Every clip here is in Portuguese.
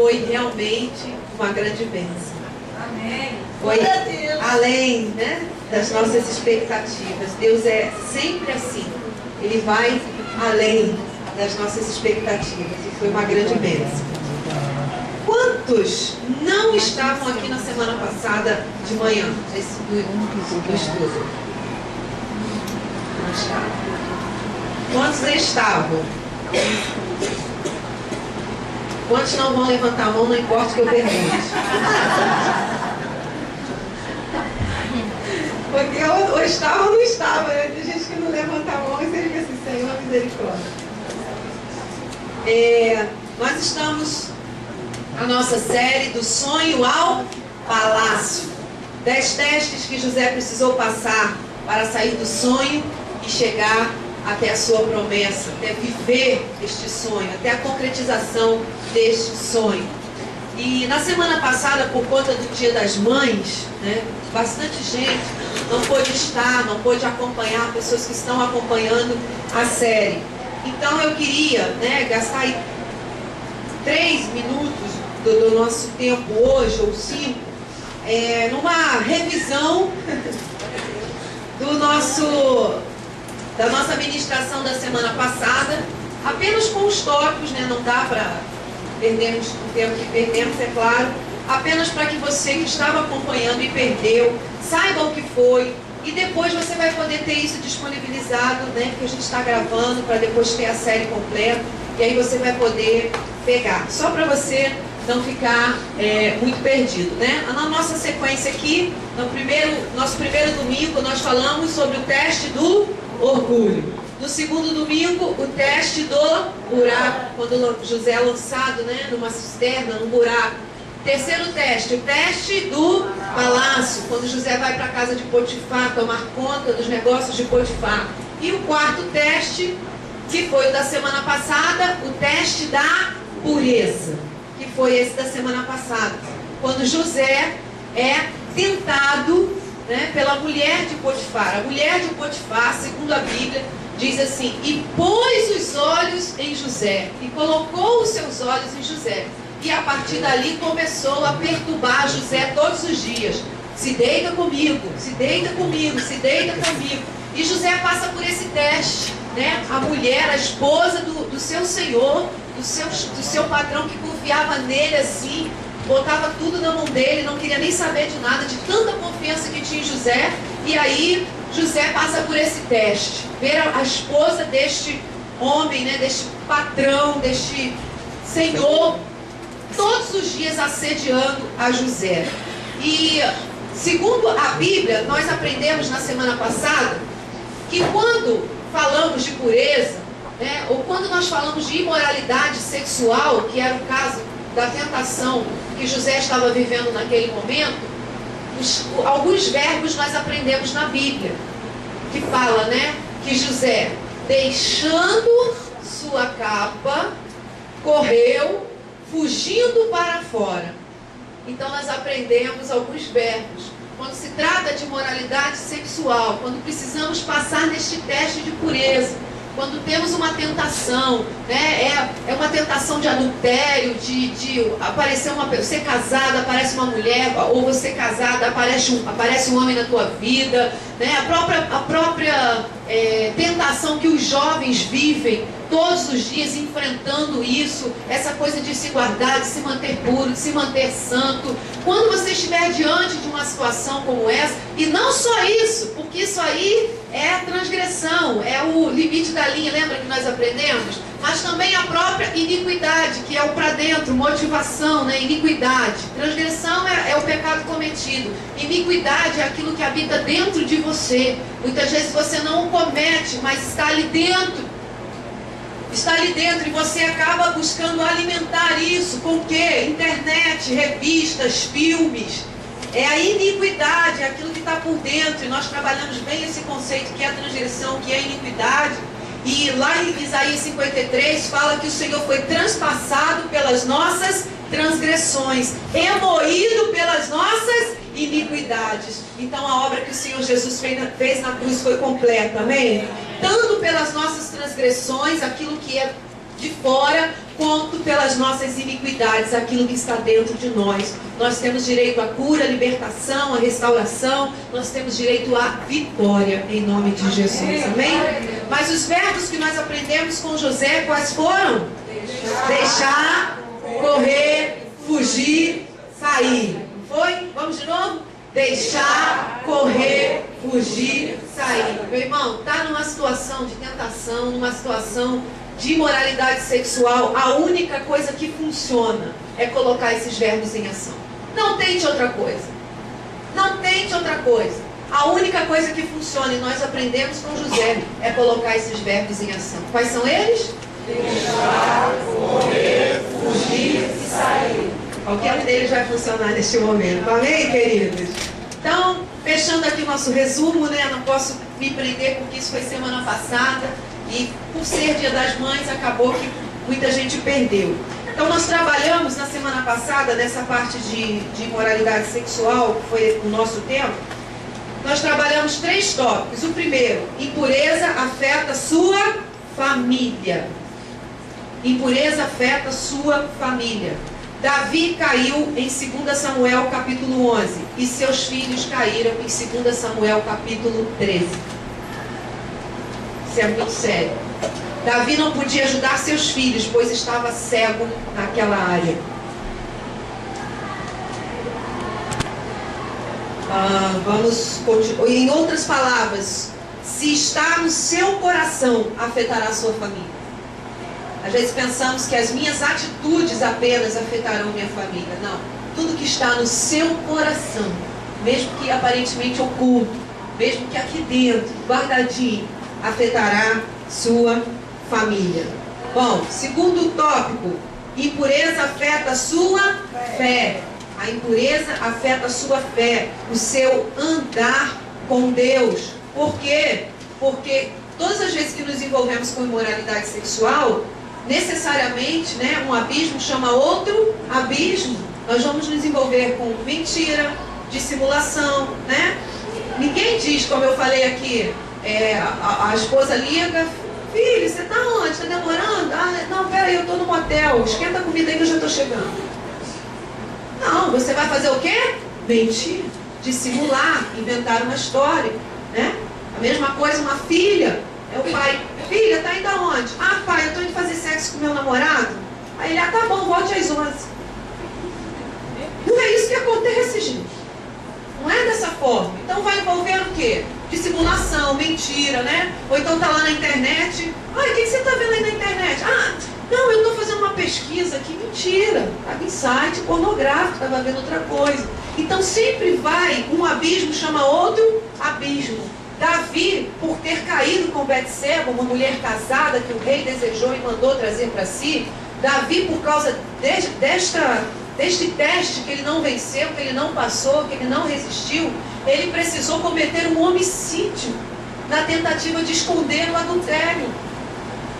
foi realmente uma grande bênção. Amém. Foi além, né, das nossas expectativas. Deus é sempre assim. Ele vai além das nossas expectativas. E foi uma grande bênção. Quantos não estavam aqui na semana passada de manhã, do estudo? Não estavam. Quantos estavam? Quantos não vão levantar a mão, não importa o que eu pergunte? Porque ou estava ou não estava, né? Tem gente que não levanta a mão e você fica assim, Senhor, misericórdia. Nós estamos na nossa série do sonho ao palácio. 10 testes que José precisou passar para sair do sonho e chegar até a sua promessa, até viver este sonho, até a concretização deste sonho. E na semana passada, por conta do Dia das Mães, né, bastante gente não pôde estar, não pôde acompanhar, pessoas que estão acompanhando a série. Então eu queria, né, gastar aí 3 minutos do nosso tempo hoje, ou 5, numa revisão da nossa ministração da semana passada, apenas com os tópicos, né? Não dá para perdermos o tempo que perdemos, é claro, apenas para que você que estava acompanhando e perdeu, saiba o que foi, e depois você vai poder ter isso disponibilizado, né? Porque a gente está gravando para depois ter a série completa, e aí você vai poder pegar, só para você não ficar muito perdido, né? Na nossa sequência aqui, nosso primeiro domingo, nós falamos sobre o teste do orgulho. No segundo domingo, o teste do buraco, quando José é lançado, né, numa cisterna, num buraco. Terceiro teste, o teste do palácio, quando José vai para a casa de Potifar, tomar conta dos negócios de Potifar. E o quarto teste, que foi o da semana passada, o teste da pureza, que foi esse da semana passada, quando José é tentado, né, pela mulher de Potifar. A mulher de Potifar, segundo a Bíblia, diz assim: e pôs os olhos em José, e colocou os seus olhos em José. E a partir dali começou a perturbar José todos os dias. Se deita comigo, se deita comigo, se deita comigo. E José passa por esse teste, né? A mulher, a esposa do seu senhor, do seu patrão, que confiava nele assim, botava tudo na mão dele, não queria nem saber de nada, de tanta confiança que tinha em José. E aí José passa por esse teste, ver a esposa deste homem, né, deste patrão, deste senhor, todos os dias assediando a José. E segundo a Bíblia, nós aprendemos na semana passada que quando falamos de pureza, né, ou quando nós falamos de imoralidade sexual, que era o caso da tentação que José estava vivendo naquele momento, alguns verbos nós aprendemos na Bíblia, que fala, né, que José, deixando sua capa, correu, fugindo para fora. Então nós aprendemos alguns verbos. Quando se trata de moralidade sexual, quando precisamos passar neste teste de pureza, quando temos uma tentação, né, é uma tentação de adultério, de aparecer você casada, aparece uma mulher, ou você casada, aparece um homem na tua vida, né, a própria tentação que os jovens vivem todos os dias enfrentando isso, essa coisa de se guardar, de se manter puro, de se manter santo. Quando você estiver diante de uma situação como essa, e não só isso, porque isso aí é a transgressão, é o limite da linha, lembra que nós aprendemos? Mas também a própria iniquidade, que é o para dentro, motivação, né? Iniquidade. Transgressão é o pecado cometido. Iniquidade é aquilo que habita dentro de você. Muitas vezes você não o comete, mas está ali dentro. Está ali dentro e você acaba buscando alimentar isso com o quê? Internet, revistas, filmes. É a iniquidade, é aquilo que está por dentro. E nós trabalhamos bem esse conceito que é a transgressão, que é a iniquidade. E lá em Isaías 53 fala que o Senhor foi transpassado pelas nossas transgressões, remoído pelas nossas iniquidades. Então a obra que o Senhor Jesus fez na cruz foi completa, amém? Tanto pelas nossas transgressões, aquilo que é de fora, quanto pelas nossas iniquidades, aquilo que está dentro de nós. Nós temos direito à cura, à libertação, à restauração, nós temos direito à vitória, em nome de Jesus, amém? Mas os verbos que nós aprendemos com José, quais foram? Deixar, correr, fugir, sair. Foi? Vamos de novo? Deixar, correr, fugir, sair. Meu irmão, está numa situação de tentação, numa situação de imoralidade sexual, a única coisa que funciona é colocar esses verbos em ação. Não tente outra coisa. Não tente outra coisa. A única coisa que funciona, e nós aprendemos com José, é colocar esses verbos em ação. Quais são eles? Deixar, correr, fugir e sair. Qualquer um deles vai funcionar neste momento. Amém, queridos? Então, fechando aqui o nosso resumo, né? Não posso me prender porque isso foi semana passada. E por ser Dia das Mães, acabou que muita gente perdeu. Então nós trabalhamos na semana passada, nessa parte de imoralidade sexual, que foi o nosso tema. Nós trabalhamos 3 tópicos. O primeiro, impureza afeta sua família. Impureza afeta sua família. Davi caiu em 2 Samuel capítulo 11 e seus filhos caíram em 2 Samuel capítulo 13. Isso é muito sério. Davi não podia ajudar seus filhos, pois estava cego naquela área. Vamos continuar. Em outras palavras, se está no seu coração, afetará a sua família. Às vezes pensamos que as minhas atitudes apenas afetarão minha família. Não. Tudo que está no seu coração, mesmo que aparentemente oculto, mesmo que aqui dentro, guardadinho, afetará sua família. Bom, segundo tópico, impureza afeta a sua fé. A impureza afeta a sua fé, o seu andar com Deus. Por quê? Porque todas as vezes que nos envolvemos com imoralidade sexual, necessariamente, né, um abismo chama outro abismo. Nós vamos nos envolver com mentira, dissimulação, né? Ninguém diz, como eu falei aqui, a esposa liga, filho, você está onde? Está demorando? Não, peraí, eu estou no motel, esquenta a comida aí que eu já estou chegando. Não, você vai fazer o quê? Mentir, dissimular, inventar uma história, né? A mesma coisa, uma filha, é o pai, filha, está indo aonde? Ah, pai, eu estou indo fazer sexo com meu namorado. Aí ele, tá bom, volte às 11. Não é isso que acontece, gente. Não é dessa forma. Então vai envolver o quê? Dissimulação, mentira, né? Ou então tá lá na internet. Ai, o que você tá vendo aí na internet? Ah, não, eu tô fazendo uma pesquisa aqui. Mentira. Estava em site pornográfico, estava vendo outra coisa. Então sempre vai, um abismo chama outro abismo. Davi, por ter caído com Betseba, uma mulher casada que o rei desejou e mandou trazer para si, Davi, por causa deste teste que ele não venceu, que ele não passou, que ele não resistiu, ele precisou cometer um homicídio na tentativa de esconder o adultério.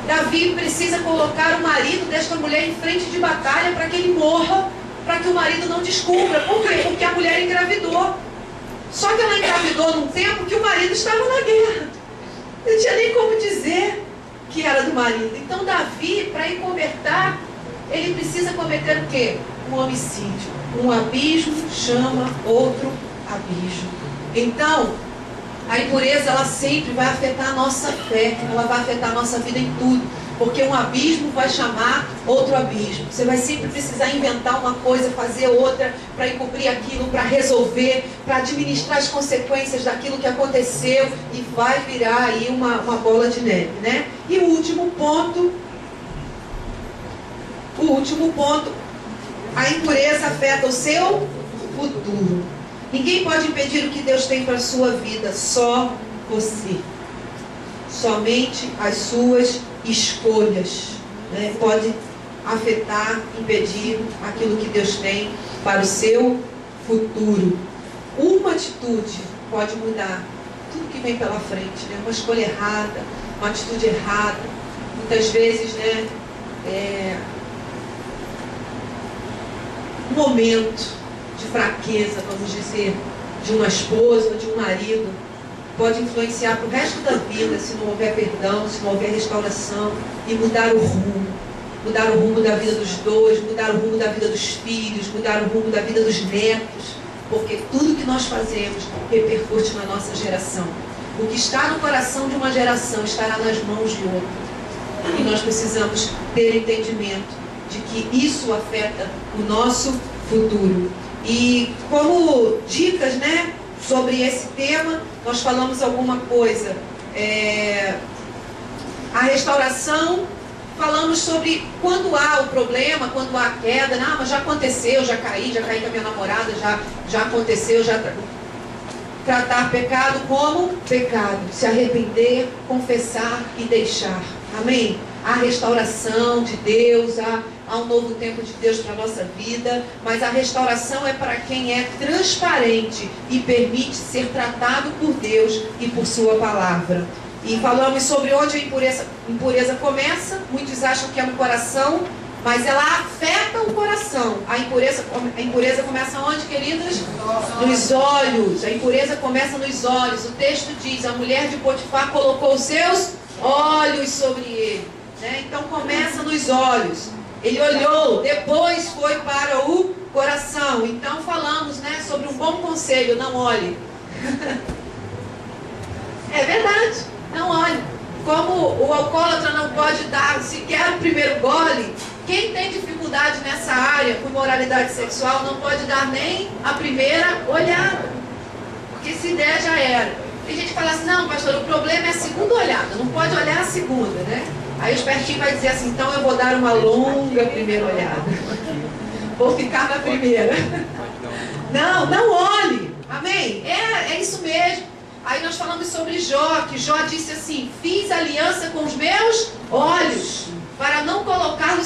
Davi precisa colocar o marido desta mulher em frente de batalha para que ele morra, para que o marido não descubra. Por quê? Porque a mulher engravidou. Só que ela engravidou num tempo que o marido estava na guerra. Não tinha nem como dizer que era do marido. Então Davi, para encobertar, ele precisa cometer o quê? Um homicídio. Um abismo chama outro abismo. Então, a impureza, ela sempre vai afetar a nossa fé, ela vai afetar a nossa vida em tudo. Porque um abismo vai chamar outro abismo. Você vai sempre precisar inventar uma coisa, fazer outra, para encobrir aquilo, para resolver, para administrar as consequências daquilo que aconteceu, e vai virar aí uma bola de neve, né? E o último ponto, a impureza afeta o seu futuro. Ninguém pode impedir o que Deus tem para a sua vida, só você. Somente as suas escolhas, né, pode afetar, impedir aquilo que Deus tem para o seu futuro. Uma atitude pode mudar tudo que vem pela frente, né? Uma escolha errada, uma atitude errada, muitas vezes, né, um momento de fraqueza, vamos dizer, de uma esposa, de um marido, pode influenciar para o resto da vida, se não houver perdão, se não houver restauração, e mudar o rumo. mudar o rumo da vida dos dois, mudar o rumo da vida dos filhos, mudar o rumo da vida dos netos, porque tudo que nós fazemos repercute na nossa geração. O que está no coração de uma geração estará nas mãos de outra. E nós precisamos ter entendimento de que isso afeta o nosso futuro. E como dicas, né, sobre esse tema, nós falamos alguma coisa. A restauração, falamos sobre quando há o problema, quando há a queda. Não, mas já aconteceu, já caí com a minha namorada, já aconteceu, tratar pecado como pecado, se arrepender, confessar e deixar. Amém? Há restauração de Deus, há um novo tempo de Deus para a nossa vida, mas a restauração é para quem é transparente e permite ser tratado por Deus e por sua palavra. E falamos sobre onde a impureza começa. Muitos acham que é no coração, mas ela afeta o coração. A impureza começa onde, queridas? Nos olhos. A impureza começa nos olhos. O texto diz, a mulher de Potifar colocou os seus olhos sobre ele, né? Então começa nos olhos. Ele olhou, depois foi para o coração. Então falamos, né, sobre um bom conselho: não olhe. É verdade, não olhe. Como o alcoólatra não pode dar sequer o primeiro gole, quem tem dificuldade nessa área com moralidade sexual não pode dar nem a primeira olhada, porque se der já era. Tem gente que fala assim, não, pastor, o problema é a segunda olhada, não pode olhar a segunda, né? Aí o espertinho vai dizer assim, então eu vou dar uma longa primeira olhada. Vou ficar na primeira. Não olhe. Amém? É isso mesmo. Aí nós falamos sobre Jó, que Jó disse assim, fiz aliança com os meus olhos, para não colocá-lo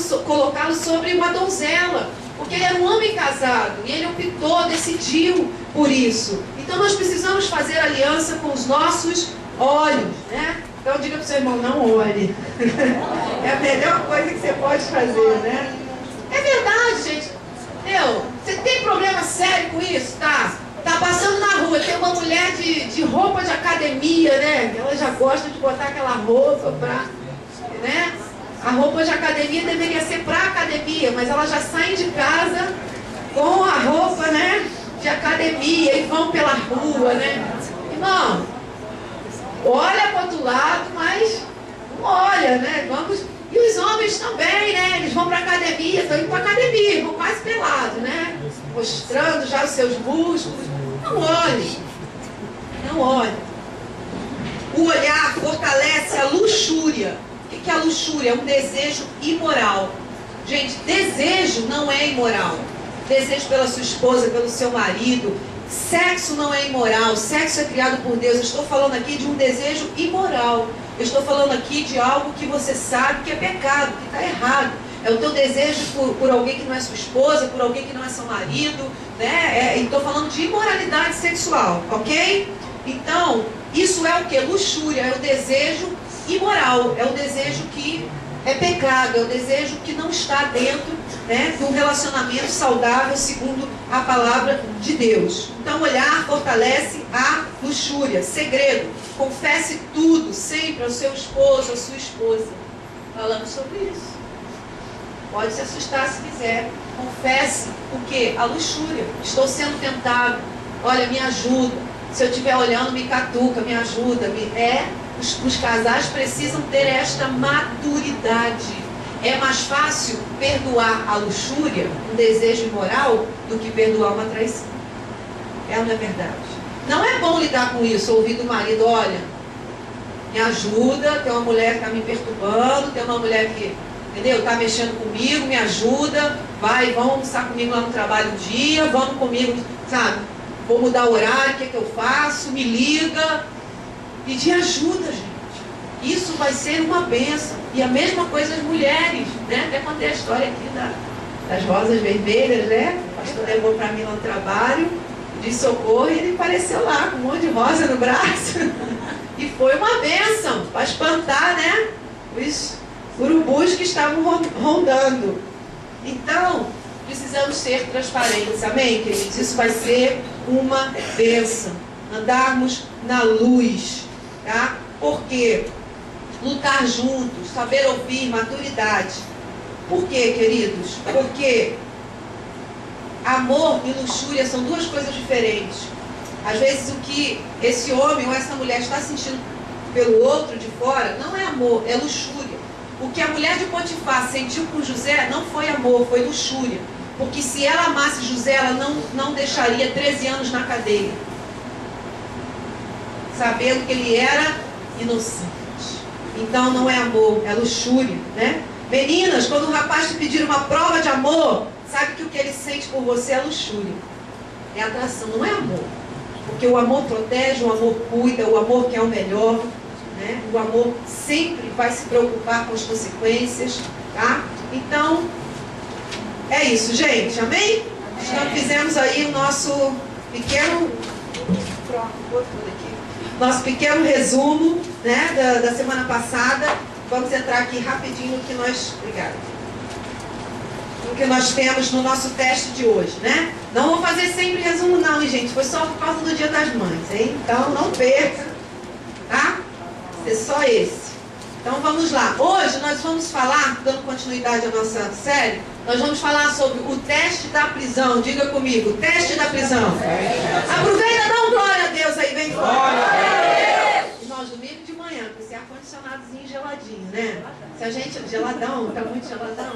sobre uma donzela, porque ele era um homem casado, e ele optou, decidiu por isso. Então nós precisamos fazer aliança com os nossos olhos, né? Então diga para o seu irmão, não olhe. É a melhor coisa que você pode fazer, né? É verdade, gente. Você tem problema sério com isso? Tá passando na rua, tem uma mulher de roupa de academia, né? Ela já gosta de botar aquela roupa pra, né? A roupa de academia deveria ser para academia, mas ela já sai de casa com a roupa, né, de academia e vão pela rua, né? Irmão, olha para o outro lado, mas não olha, né? E os homens também, né? Eles vão para academia, estão indo para academia, vão quase pelados, né? Mostrando já os seus músculos. Não olhe. Não olhe. O olhar fortalece a luxúria. O que é a luxúria? É um desejo imoral. Gente, desejo não é imoral. Desejo pela sua esposa, pelo seu marido. Sexo não é imoral. Sexo é criado por Deus. Eu estou falando aqui de um desejo imoral. Eu estou falando aqui de algo que você sabe que é pecado, que está errado. É o teu desejo por alguém que não é sua esposa, por alguém que não é seu marido, né? Estou falando de imoralidade sexual, ok? Então, isso é o que? Luxúria, é o desejo imoral, é o desejo que é pecado, é o desejo que não está dentro, né, de um relacionamento saudável segundo a palavra de Deus. Então, olhar fortalece a luxúria. Segredo: confesse tudo sempre ao seu esposo, à sua esposa. Falamos sobre isso. Pode se assustar se quiser. Confesse o quê? A luxúria. Estou sendo tentado. Olha, me ajuda. Se eu estiver olhando, me catuca, me ajuda. Os casais precisam ter esta maturidade. É mais fácil perdoar a luxúria, um desejo imoral, do que perdoar uma traição. É ou não é verdade? Não é bom lidar com isso, ouvir do marido, olha, me ajuda, tem uma mulher que está me perturbando, tem uma mulher que, entendeu, está mexendo comigo, me ajuda, vamos almoçar comigo lá no trabalho um dia, vamos comigo, sabe, vou mudar o horário, o que eu faço, me liga, pedir ajuda, gente. Isso vai ser uma bênção. E a mesma coisa as mulheres, né? Até contei a história aqui das rosas vermelhas, né? O pastor levou para mim lá no trabalho, de socorro, e ele apareceu lá com um monte de rosa no braço. E foi uma bênção para espantar, né, os urubus que estavam rondando. Então, precisamos ser transparentes, amém, queridos? Isso vai ser uma bênção. Andarmos na luz, tá? Porque lutar juntos, saber ouvir, maturidade. Por quê, queridos? Porque amor e luxúria são duas coisas diferentes. Às vezes o que esse homem ou essa mulher está sentindo pelo outro de fora não é amor, é luxúria. O que a mulher de Potifar sentiu por José não foi amor, foi luxúria. Porque se ela amasse José, ela não deixaria 13 anos na cadeia, sabendo que ele era inocente. Então não é amor, é luxúria, né? Meninas, quando um rapaz te pedir uma prova de amor, sabe que o que ele sente por você é luxúria, é atração, não é amor. Porque o amor protege, o amor cuida, o amor quer o melhor, né? O amor sempre vai se preocupar com as consequências, tá? Então, é isso, gente, amém? Então fizemos aí o nosso pequeno resumo, né, da semana passada. Vamos entrar aqui rapidinho no que nós temos no nosso teste de hoje, né? Não vou fazer sempre resumo não, gente, foi só por causa do Dia das Mães, hein? Então não perca, tá? É só esse. Então vamos lá. Hoje nós vamos falar, dando continuidade à nossa série, nós vamos falar sobre o teste da prisão. Diga comigo, teste da prisão. Aproveita, dá um glória a Deus aí, bem forte. E nós domingo de manhã, com esse ar-condicionadozinho geladinho, né? Se a gente, geladão, tá muito geladão.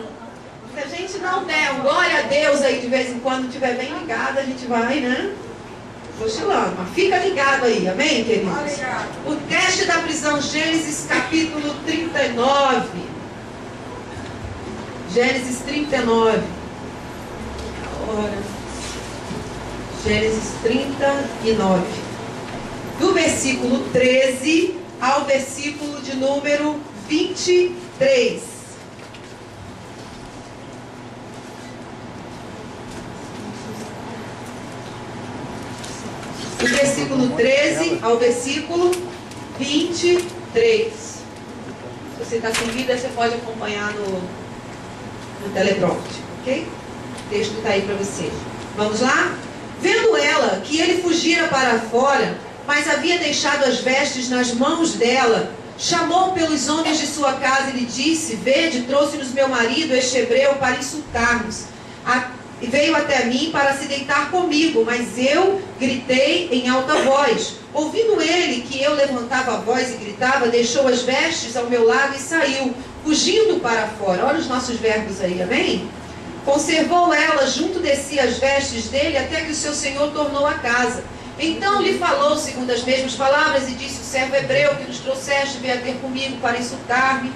Se a gente não der um glória a Deus aí de vez em quando, estiver bem ligado, a gente vai, né? Cochilando, mas fica ligado aí, amém, queridos? O teste da prisão, Gênesis capítulo 39. Gênesis 39. Agora. Gênesis 39. Do versículo 13 ao versículo de número 23. Do versículo 13 ao versículo 23. Se você está sem Bíblia, você pode acompanhar no teleprompter, ok? O texto está aí para você. Vamos lá? Vendo ela que ele fugira para fora, mas havia deixado as vestes nas mãos dela, chamou pelos homens de sua casa e lhe disse: Vede, trouxe-nos meu marido, este hebreu, para insultar-nos. E veio até mim para se deitar comigo, mas eu gritei em alta voz. Ouvindo ele que eu levantava a voz e gritava, deixou as vestes ao meu lado e saiu, fugindo para fora. Olha os nossos verbos aí, amém? Conservou ela junto de si as vestes dele, até que o seu senhor tornou a casa. Então lhe falou segundo as mesmas palavras e disse: O servo hebreu que nos trouxeste veio a ter comigo para insultar-me.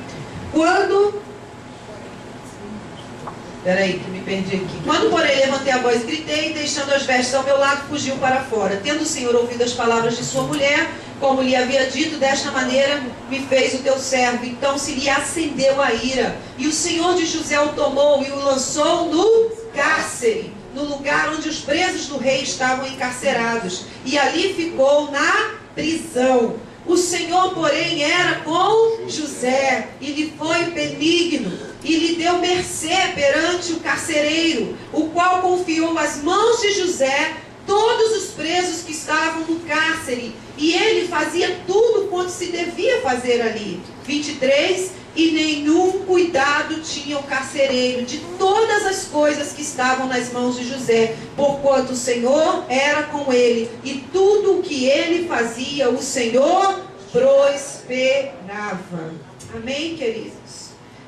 Peraí, que me perdi aqui. Quando, porém, levantei a voz e gritei, deixando as vestes ao meu lado, fugiu para fora. Tendo o Senhor ouvido as palavras de sua mulher, como lhe havia dito, desta maneira me fez o teu servo. Então se lhe acendeu a ira. E o Senhor de José o tomou e o lançou no cárcere, no lugar onde os presos do rei estavam encarcerados. E ali ficou na prisão. O Senhor, porém, era com José e lhe foi benigno. E lhe deu mercê perante o carcereiro, o qual confiou às mãos de José todos os presos que estavam no cárcere. E ele fazia tudo quanto se devia fazer ali. 23. E nenhum cuidado tinha o carcereiro de todas as coisas que estavam nas mãos de José, porquanto o Senhor era com ele. E tudo o que ele fazia, o Senhor prosperava. Amém, queridos?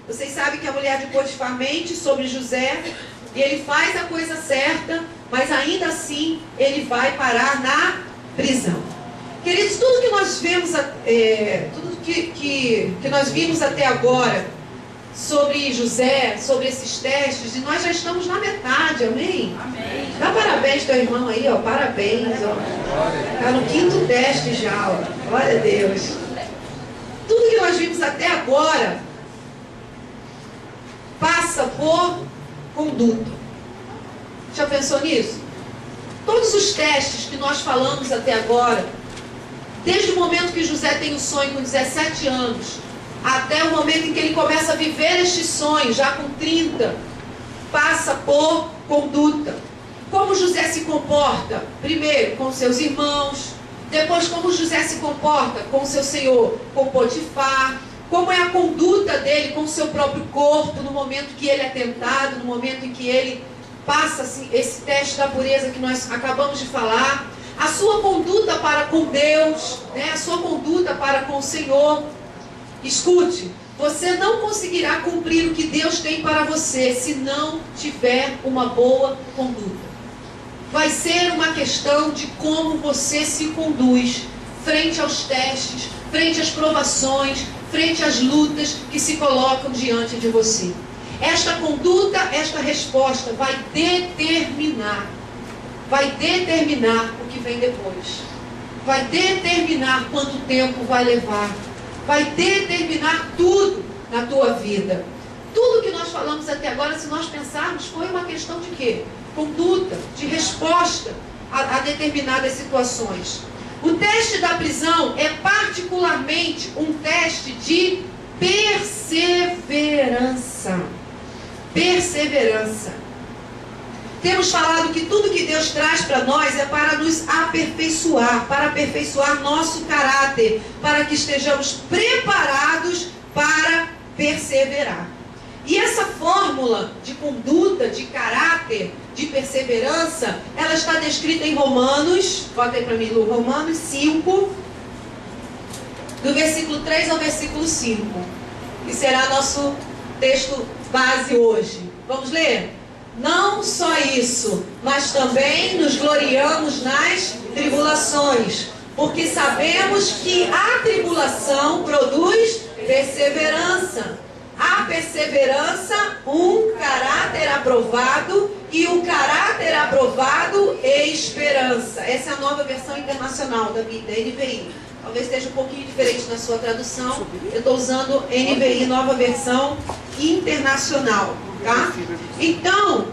Vocês sabem que a mulher de Potifar mente sobre José, e ele faz a coisa certa, mas ainda assim ele vai parar na prisão. Queridos, tudo que nós vemos, tudo que nós vimos até agora sobre José, sobre esses testes, e nós já estamos na metade, amém? Amém. Dá parabéns ao teu irmão aí, ó, parabéns, ó. Está no 5º teste já, ó. Glória a Deus. Tudo que nós vimos até agora passa por conduta. Já pensou nisso? Todos os testes que nós falamos até agora, desde o momento que José tem o sonho com 17 anos, até o momento em que ele começa a viver este sonho, já com 30, passa por conduta. Como José se comporta? Primeiro, com seus irmãos. Depois, como José se comporta com seu senhor, com Potifar. como é a conduta dele com o seu próprio corpo, no momento que ele é tentado, no momento em que ele passa assim, esse teste da pureza que nós acabamos de falar, a sua conduta para com Deus, né? A sua conduta para com o Senhor. Escute, você não conseguirá cumprir o que Deus tem para você se não tiver uma boa conduta. Vai ser uma questão de como você se conduz frente aos testes, frente às provações, frente às lutas que se colocam diante de você. Esta conduta, esta resposta vai determinar o que vem depois. Vai determinar quanto tempo vai levar. Vai determinar tudo na tua vida. Tudo que nós falamos até agora, se nós pensarmos, foi uma questão de quê? Conduta, de resposta a determinadas situações. O teste da prisão é particularmente um teste de perseverança. Perseverança. Temos falado que tudo que Deus traz para nós é para nos aperfeiçoar, para aperfeiçoar nosso caráter, para que estejamos preparados para perseverar. E essa fórmula de conduta, de caráter, de perseverança, ela está descrita em Romanos, bota aí para mim, Lu, Romanos 5, do versículo 3 ao versículo 5, que será nosso texto base hoje. Vamos ler? Não só isso, mas também nos gloriamos nas tribulações, porque sabemos que a tribulação produz perseverança. A perseverança, um caráter aprovado, e o caráter aprovado, esperança. Essa é a nova versão internacional da NVI. Talvez esteja um pouquinho diferente na sua tradução. Eu estou usando NVI, nova versão internacional. Tá? Então,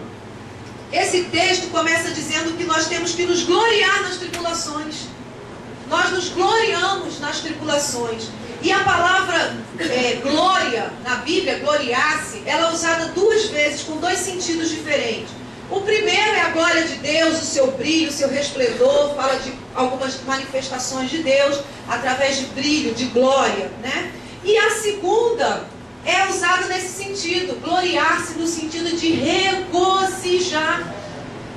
esse texto começa dizendo que nós temos que nos gloriar nas tribulações. Nós nos gloriamos nas tribulações. E a palavra glória, na Bíblia, gloriar-se, ela é usada duas vezes, com dois sentidos diferentes. O primeiro é a glória de Deus, o seu brilho, o seu resplendor, fala de algumas manifestações de Deus, através de brilho, de glória, né? E a segunda é usada nesse sentido, gloriar-se no sentido de regozijar.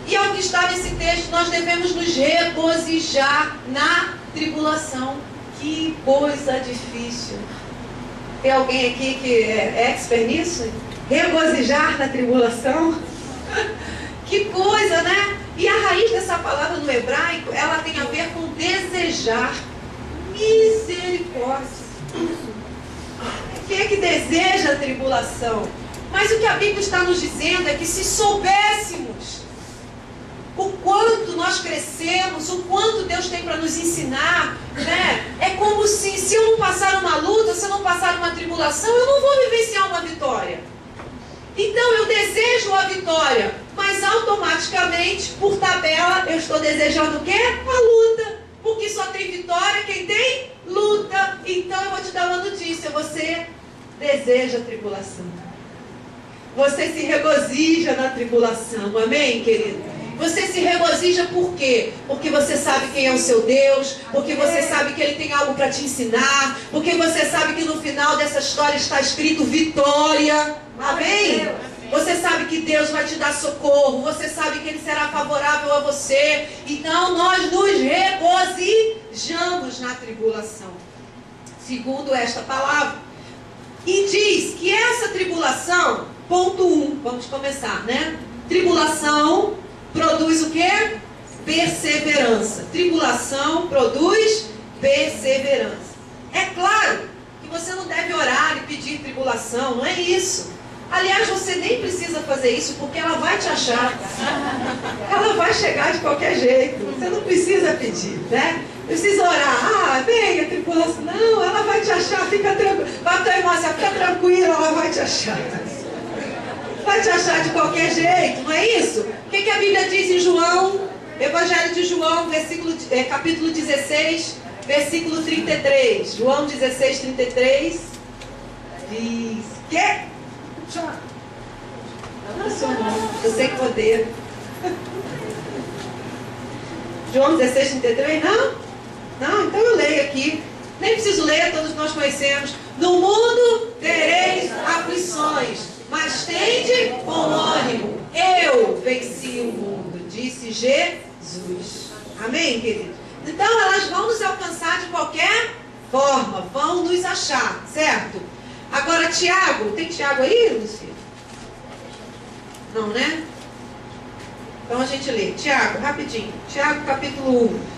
E ao que está nesse texto, nós devemos nos regozijar na tribulação. Que coisa difícil. Tem alguém aqui que é expert nisso? Regozijar na tribulação? Que coisa, né? E a raiz dessa palavra no hebraico, ela tem a ver com desejar. Misericórdia. Quem é que deseja a tribulação? Mas o que a Bíblia está nos dizendo é que se soubéssemos o quanto nós crescemos, o quanto Deus tem para nos ensinar, né? É como se eu não passar uma luta, se eu não passar uma tribulação, eu não vou vivenciar uma vitória. Então eu desejo a vitória, mas automaticamente, por tabela, eu estou desejando o quê? A luta. Porque só tem vitória quem tem luta. Então eu vou te dar uma notícia, você deseja a tribulação. Você se regozija na tribulação, amém, querido? Você se regozija por quê? Porque você sabe quem é o seu Deus, porque você sabe que Ele tem algo para te ensinar, porque você sabe que no final dessa história está escrito vitória, amém? Você sabe que Deus vai te dar socorro, você sabe que Ele será favorável a você, então nós nos regozijamos na tribulação, segundo esta palavra. E diz que essa tribulação, ponto 1, vamos começar, né? Tribulação produz o quê? Perseverança. Tribulação produz perseverança. É claro que você não deve orar e pedir tribulação, não é isso. Aliás, você nem precisa fazer isso, porque ela vai te achar. Ela vai chegar de qualquer jeito. Você não precisa pedir, né? Precisa orar. Vem a tribulação. Não, ela vai te achar, fica tranquila. Vai tua irmã, fica tranquila, ela vai te achar. Vai te achar de qualquer jeito, não é isso? O que a Bíblia diz em João, Evangelho de João, capítulo 16, versículo 33. João 16, 33. Diz que? Não é seu nome, eu sei que poder. João 16, 33, não? Não, então eu leio aqui. Nem preciso ler, todos nós conhecemos. No mundo tereis aflições, mas tende bom ânimo. Eu venci o mundo, disse Jesus. Amém, queridos? Então elas vão nos alcançar de qualquer forma, vão nos achar, certo? Agora Tiago, tem Tiago aí, Lucia? Não, né? Então a gente lê. Tiago, rapidinho. Tiago, capítulo 1.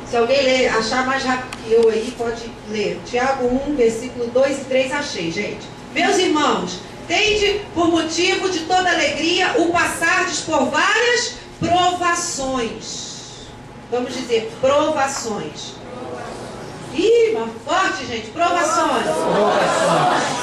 Se alguém ler, achar mais rápido que eu aí, pode ler. Tiago 1, versículo 2 e 3, achei, gente. Meus irmãos, tende por motivo de toda alegria o passardes por várias provações. Vamos dizer, provações. Ih, mas forte, gente. Provações.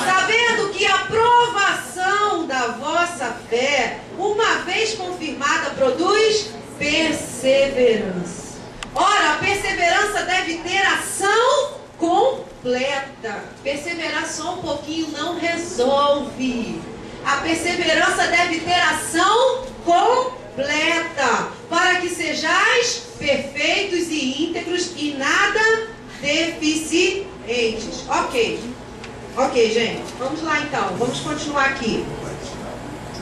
Sabendo que a provação da vossa fé, uma vez confirmada, produz perseverança. Ora, a perseverança deve ter ação completa. Perseverar só um pouquinho não resolve. A perseverança deve ter ação completa, para que sejais perfeitos e íntegros e nada deficientes. Ok, gente. Vamos lá então. Vamos continuar aqui.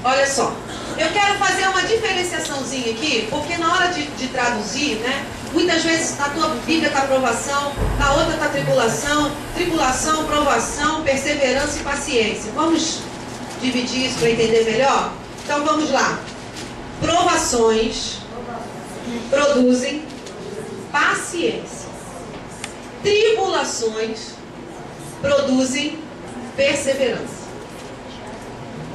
Olha só. Eu quero fazer uma diferenciaçãozinha aqui, porque na hora de traduzir, né? Muitas vezes na tua Bíblia está provação, na outra está tribulação, provação, perseverança e paciência. Vamos dividir isso para entender melhor? Então vamos lá. Provações produzem paciência. Tribulações produzem perseverança.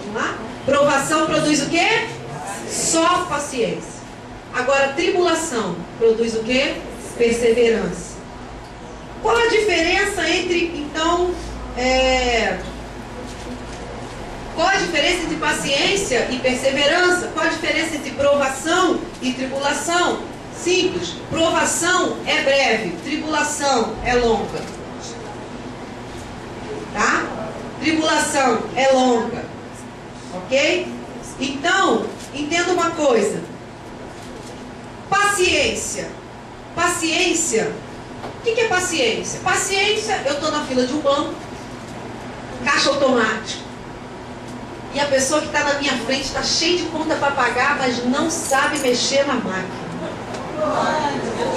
Vamos lá? Provação produz o quê? Só paciência. Agora, tribulação produz o quê? Perseverança. Qual a diferença entre, então, qual a diferença entre paciência e perseverança? Qual a diferença entre provação e tribulação? Simples. Provação é breve, tribulação é longa. Tá? Tribulação é longa. Ok? Então, entenda uma coisa. Paciência. Paciência. O que é paciência? Paciência, eu estou na fila de um banco, caixa automático. E a pessoa que está na minha frente está cheia de conta para pagar, mas não sabe mexer na máquina.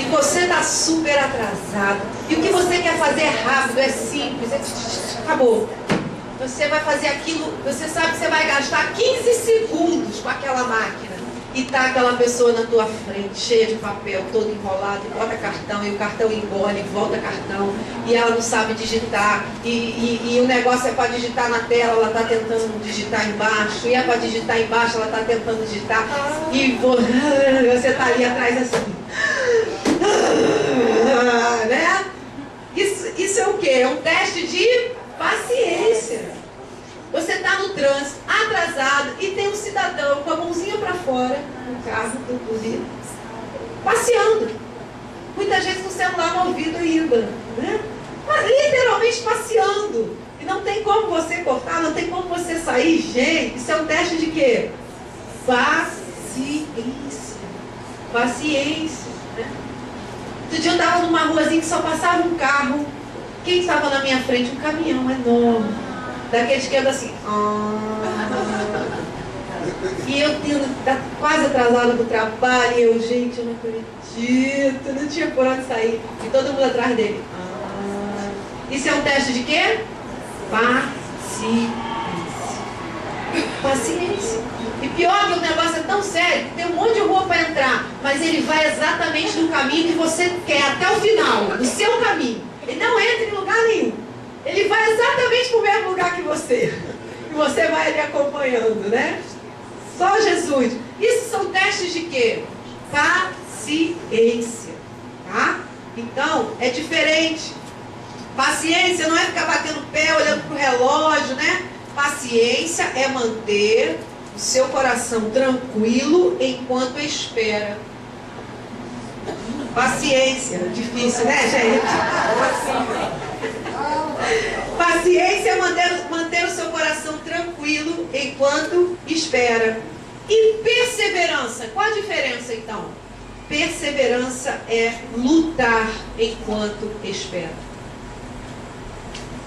E você está super atrasado. E o que você quer fazer é rápido, é simples, acabou. Você vai fazer aquilo, você sabe que você vai gastar 15 segundos com aquela máquina. E tá aquela pessoa na tua frente, cheia de papel, todo enrolado, e bota cartão, e o cartão engole, volta cartão, e ela não sabe digitar, e o negócio é para digitar na tela, ela está tentando digitar embaixo, e é para digitar embaixo, ela está tentando digitar, e você está ali atrás assim. Né? Isso é o quê? É um teste de paciência. Você está no trânsito, atrasado, e tem um cidadão com a mãozinha para fora, no carro, inclusive, passeando. Muitas vezes com o celular no ouvido ainda, né? Mas literalmente passeando. E não tem como você cortar, não tem como você sair. Gente, isso é um teste de quê? Paciência. Paciência, né? Outro dia eu estava numa ruazinha que só passava um carro. Quem estava na minha frente? Um caminhão enorme. Daqueles que andam assim. E eu quase atrasada do trabalho. E eu, gente, eu não acredito. Não tinha por onde sair. E todo mundo atrás dele. Isso é um teste de quê? Paciência. Paciência. E pior que o negócio é tão sério, tem um monte de rua para entrar, mas ele vai exatamente no caminho que você quer, até o final, no seu caminho. Ele não entra em lugar nenhum. Ele vai exatamente para o mesmo lugar que você. E você vai ali acompanhando, né? Só Jesus. Isso são testes de quê? Paciência. Tá? Então, é diferente. Paciência não é ficar batendo o pé, olhando para o relógio, né? Paciência é manter o seu coração tranquilo enquanto espera. Paciência. Difícil, né, gente? Paciência é manter o seu coração tranquilo enquanto espera. E perseverança, qual a diferença então? Perseverança é lutar enquanto espera.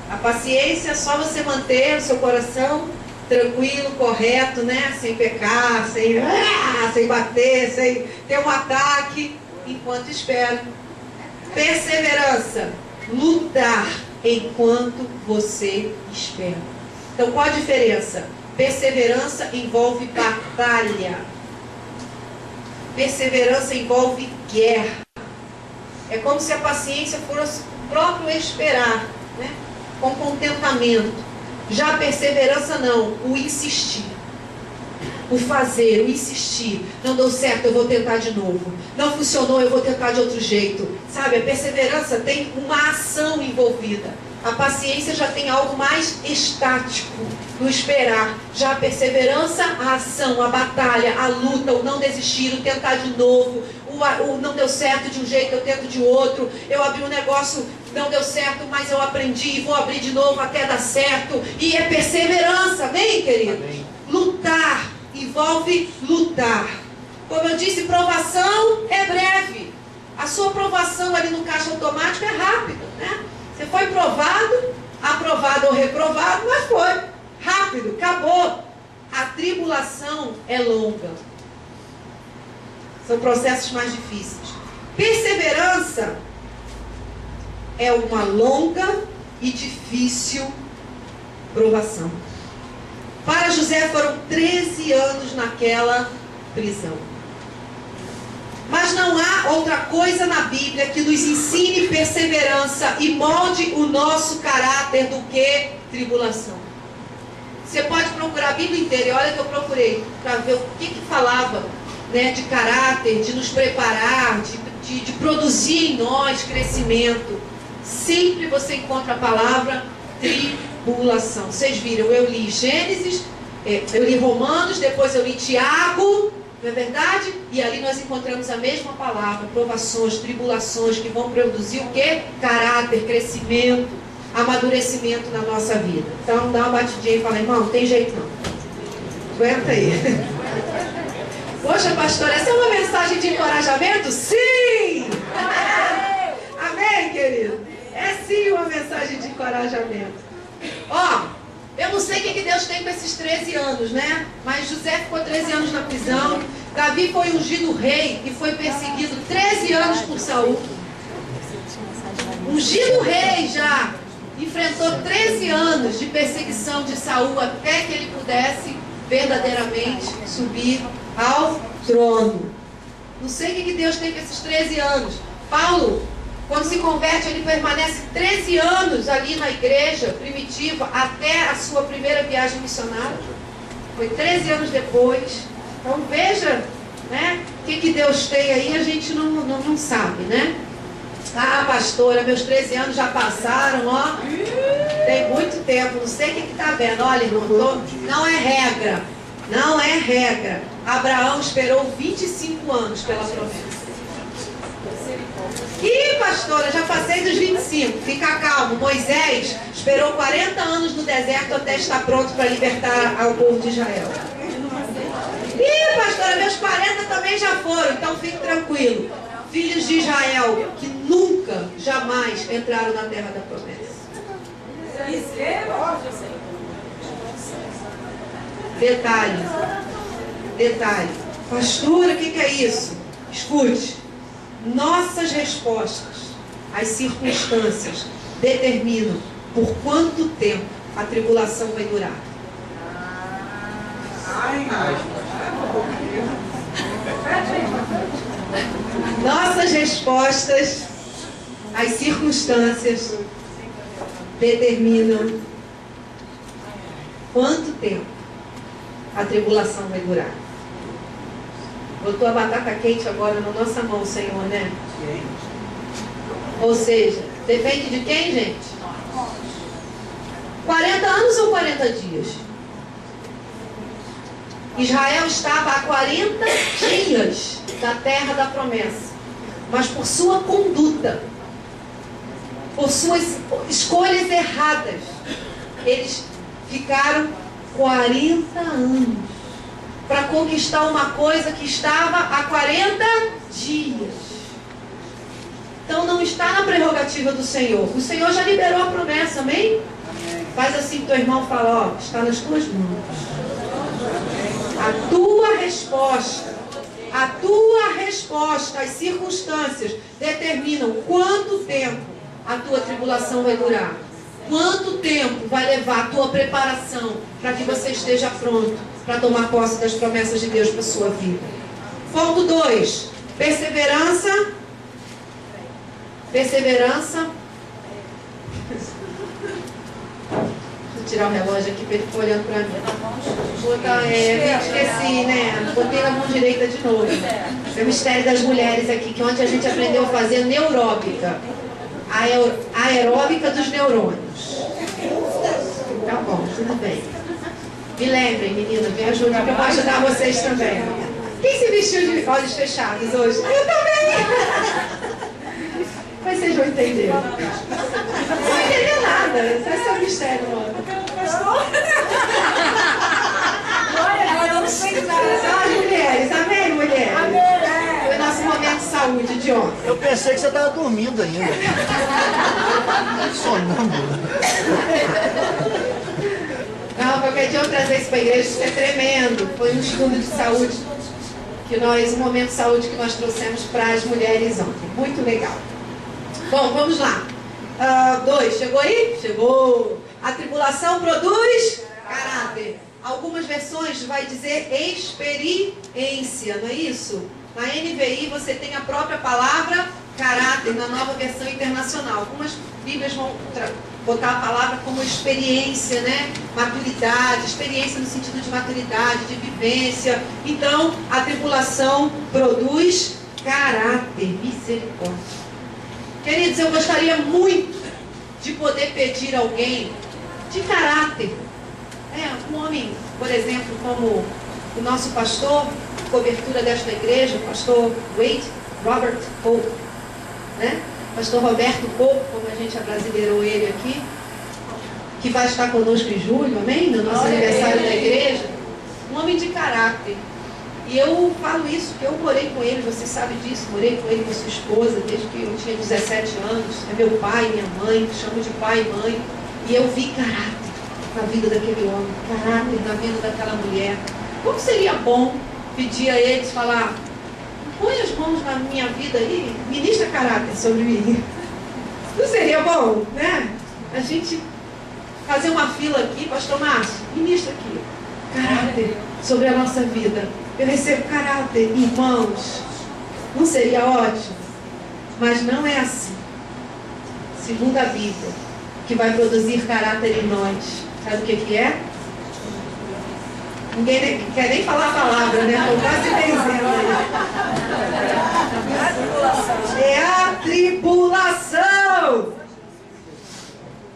A paciência é só você manter o seu coração tranquilo, correto, né? Sem pecar, sem bater, sem ter um ataque, enquanto espera. Perseverança, lutar enquanto você espera. Então, qual a diferença? Perseverança envolve batalha. Perseverança envolve guerra. É como se a paciência fosse o próprio esperar, né? Com contentamento. Já a perseverança não, o insistir. O fazer, o insistir. Não deu certo, eu vou tentar de novo. Não funcionou, eu vou tentar de outro jeito. Sabe, a perseverança tem uma ação envolvida. A paciência já tem algo mais estático, no esperar. Já a perseverança, a ação, a batalha, a luta, o não desistir, o tentar de novo. O não deu certo de um jeito, eu tento de outro. Eu abri um negócio, não deu certo, mas eu aprendi e vou abrir de novo até dar certo. E é perseverança, amém, querido? Amém. Lutar, envolve lutar. Como eu disse, provação é breve. A sua provação ali no caixa automático é rápida, né? Você foi provado, aprovado ou reprovado, mas foi rápido, acabou. A tribulação é longa. São processos mais difíceis. Perseverança é uma longa e difícil provação. Para José foram 13 anos naquela prisão. Mas não há outra coisa na Bíblia que nos ensine perseverança e molde o nosso caráter do que tribulação. Você pode procurar a Bíblia inteira, e olha que eu procurei, para ver o que falava, né, de caráter, de nos preparar, de produzir em nós crescimento. Sempre você encontra a palavra tribulação. Vocês viram, eu li Gênesis, eu li Romanos, depois eu li Tiago, não é verdade? E ali nós encontramos a mesma palavra, provações, tribulações, que vão produzir o quê? Caráter, crescimento, amadurecimento na nossa vida. Então dá uma batidinha e fala, irmão, não tem jeito não. Aguenta aí. Poxa, pastor, essa é uma mensagem de encorajamento? Sim! Amém, querido? É sim uma mensagem de encorajamento. Ó, eu não sei o que Deus tem com esses 13 anos, né? Mas José ficou 13 anos na prisão. Davi foi ungido rei e foi perseguido 13 anos por Saul. Ungido rei já. Enfrentou 13 anos de perseguição de Saul até que ele pudesse verdadeiramente subir ao trono. Não sei o que Deus tem com esses 13 anos. Paulo, quando se converte, ele permanece 13 anos ali na igreja primitiva, até a sua primeira viagem missionária. Foi 13 anos depois. Então veja, né, o que Deus tem aí, a gente não sabe, né? Ah, pastora, meus 13 anos já passaram, ó. Tem muito tempo, não sei o que está vendo. Olha, irmão, não é regra. Não é regra. Abraão esperou 25 anos pela promessa. Ih, pastora, já passei dos 25. Fica calmo. Moisés esperou 40 anos no deserto até estar pronto para libertar ao povo de Israel. Ih, pastora, meus 40 também já foram. Então fique tranquilo. Filhos de Israel que nunca, jamais entraram na terra da promessa. Detalhe. Pastora, o que é isso? Escute. Nossas respostas às circunstâncias determinam por quanto tempo a tribulação vai durar. Nossas respostas às circunstâncias determinam quanto tempo a tribulação vai durar. Botou a batata quente agora na nossa mão, Senhor, né? Ou seja, depende de quem, gente? 40 anos ou 40 dias? Israel estava há 40 dias da terra da promessa. Mas por sua conduta, por suas escolhas erradas, eles ficaram 40 anos para conquistar uma coisa que estava há 40 dias. Então não está na prerrogativa do Senhor. O Senhor já liberou a promessa, amém? Faz assim com teu irmão e fala, ó, está nas tuas mãos. A tua resposta, as circunstâncias determinam quanto tempo a tua tribulação vai durar. Quanto tempo vai levar a tua preparação para que você esteja pronto para tomar posse das promessas de Deus para a sua vida. Ponto 2. Perseverança. Perseverança. Vou tirar o relógio aqui para ele ficar olhando para mim. Esqueci, né? Botei na mão direita de novo. É o mistério das mulheres aqui, que ontem a gente aprendeu a fazer neuróbica. Aeróbica dos neurônios. Tá bom, tudo bem. Me lembrem, menina, me ajudem, que eu vou ajudar vocês também. Quem se vestiu de olhos fechados hoje? Eu também! Mas vocês vão entender. Não vão entender nada. Esse é o mistério, mano. As mulheres, amém, mulheres? Foi o nosso momento de saúde de ontem. Eu pensei que você estava dormindo ainda. Sonâmbula. Não, qualquer dia eu trazer isso para a igreja, isso é tremendo. Foi um estudo de saúde, um momento de saúde que nós trouxemos para as mulheres ontem. Muito legal. Bom, vamos lá. 2, chegou aí? Chegou. A tribulação produz caráter. Algumas versões vai dizer experiência, não é isso? Na NVI você tem a própria palavra caráter, na nova versão internacional. Algumas Bíblias vão botar a palavra como experiência, né? Maturidade, experiência no sentido de maturidade, de vivência. Então, a tribulação produz caráter, misericórdia. Queridos, eu gostaria muito de poder pedir a alguém de caráter. Um homem, por exemplo, como o nosso pastor, cobertura desta igreja, o pastor Robert Pope, né? Pastor Roberto Pope, como a gente abrasileirou ele aqui, que vai estar conosco em julho, amém? No nosso aniversário da igreja. Um homem de caráter. E eu falo isso, porque eu morei com ele, você sabe disso, morei com ele, com sua esposa, desde que eu tinha 17 anos. É meu pai, minha mãe, chamo de pai e mãe. E eu vi caráter na vida daquele homem, caráter na vida daquela mulher. Como seria bom pedir a eles, falar, põe as mãos na minha vida e ministra caráter sobre mim. Não seria bom, né? A gente fazer uma fila aqui, pastor Márcio, ministra aqui. Caráter sobre a nossa vida. Eu recebo caráter, irmãos. Não seria ótimo? Mas não é assim. Segundo a Bíblia, que vai produzir caráter em nós. Sabe o que é? Ninguém quer nem falar a palavra, né? Estou quase benzendo aí. É a tribulação.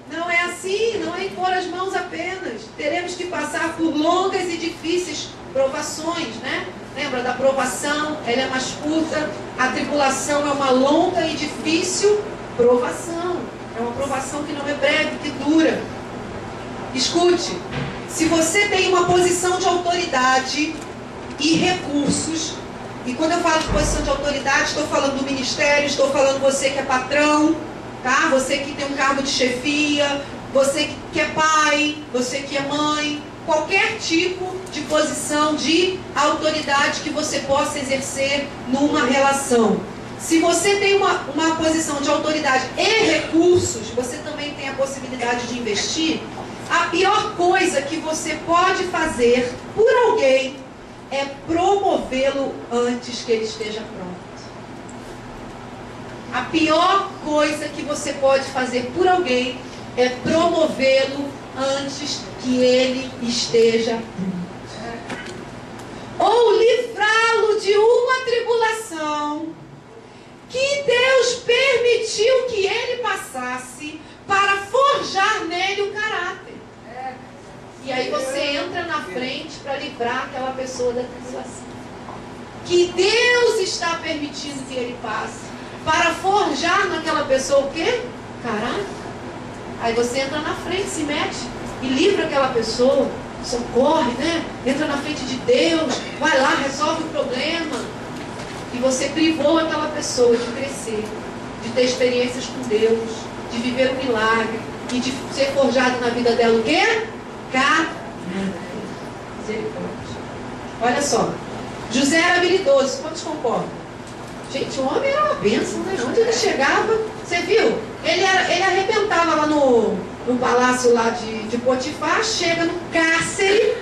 Não é assim, não é impor as mãos apenas. Teremos que passar por longas e difíceis provações, né? Lembra da provação? Ela é mais curta. A tribulação é uma longa e difícil provação. É uma provação que não é breve, que dura. Escute, se você tem uma posição de autoridade e recursos, e quando eu falo de posição de autoridade, estou falando do ministério, estou falando você que é patrão, tá? Você que tem um cargo de chefia, você que é pai, você que é mãe, qualquer tipo de posição de autoridade que você possa exercer numa relação. Se você tem uma posição de autoridade e recursos, você também tem a possibilidade de investir. A pior coisa que você pode fazer por alguém é promovê-lo antes que ele esteja pronto. A pior coisa que você pode fazer por alguém é promovê-lo antes que ele esteja pronto. Ou livrá-lo de uma tribulação que Deus permitiu que ele passasse para forjar nele o caráter. E aí você entra na frente para livrar aquela pessoa da tribulação. Que Deus está permitindo que ele passe para forjar naquela pessoa o quê? Caráter. Aí você entra na frente, se mete e livra aquela pessoa socorre, né? Entra na frente de Deus, vai lá, resolve o problema. E você privou aquela pessoa de crescer, de ter experiências com Deus, de viver um milagre e de ser forjado na vida dela o quê? Misericórdia. Olha só, José era habilidoso, quantos concordam? Gente, o homem era uma bênção, né? Onde ele chegava, você viu? Ele arrebentava lá no palácio lá de Potifar, chega no cárcere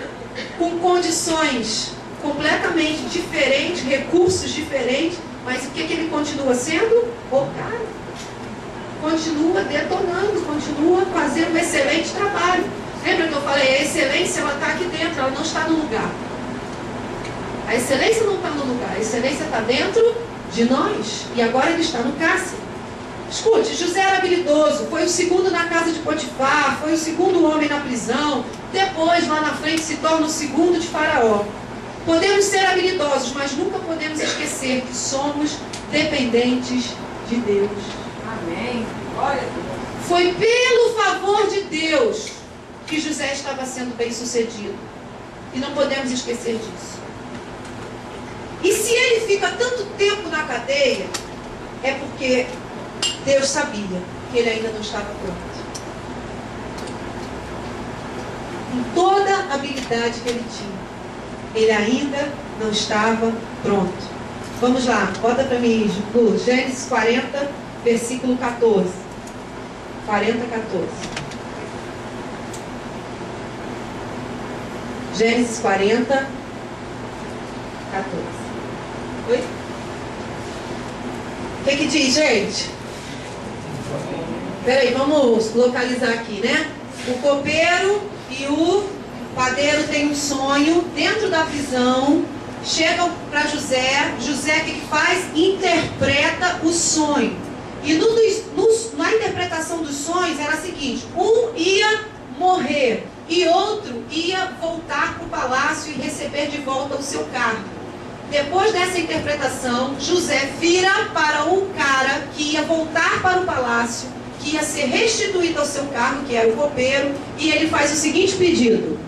com condições completamente diferentes, recursos diferentes, mas o que ele continua sendo? O cara. Continua detonando, continua fazendo um excelente trabalho. Lembra que eu falei, a excelência ela está aqui dentro, ela não está no lugar. A excelência não está no lugar, a excelência está dentro de nós. E agora ele está no cárcere. Escute, José era habilidoso, foi o segundo na casa de Potifar, foi o segundo homem na prisão, depois lá na frente se torna o segundo de Faraó. Podemos ser habilidosos, mas nunca podemos esquecer que somos dependentes de Deus. Amém. Glória a Deus. Foi pelo favor de Deus que José estava sendo bem sucedido. E não podemos esquecer disso. E se ele fica tanto tempo na cadeia, é porque Deus sabia que ele ainda não estava pronto. Com toda a habilidade que ele tinha, ele ainda não estava pronto. Vamos lá, bota para mim, Lu, Gênesis 40, versículo 14. 40, 14. Gênesis 40, 14. Oi? O que diz, gente? Peraí, vamos localizar aqui, né? O copeiro e o padeiro têm um sonho dentro da prisão. Chegam para José. José, o que faz? Interpreta o sonho. E na interpretação dos sonhos era a seguinte: um ia morrer e outro ia voltar para o palácio e receber de volta o seu cargo. Depois dessa interpretação, José vira para o cara que ia voltar para o palácio, que ia ser restituído ao seu cargo, que era o copeiro, e ele faz o seguinte pedido: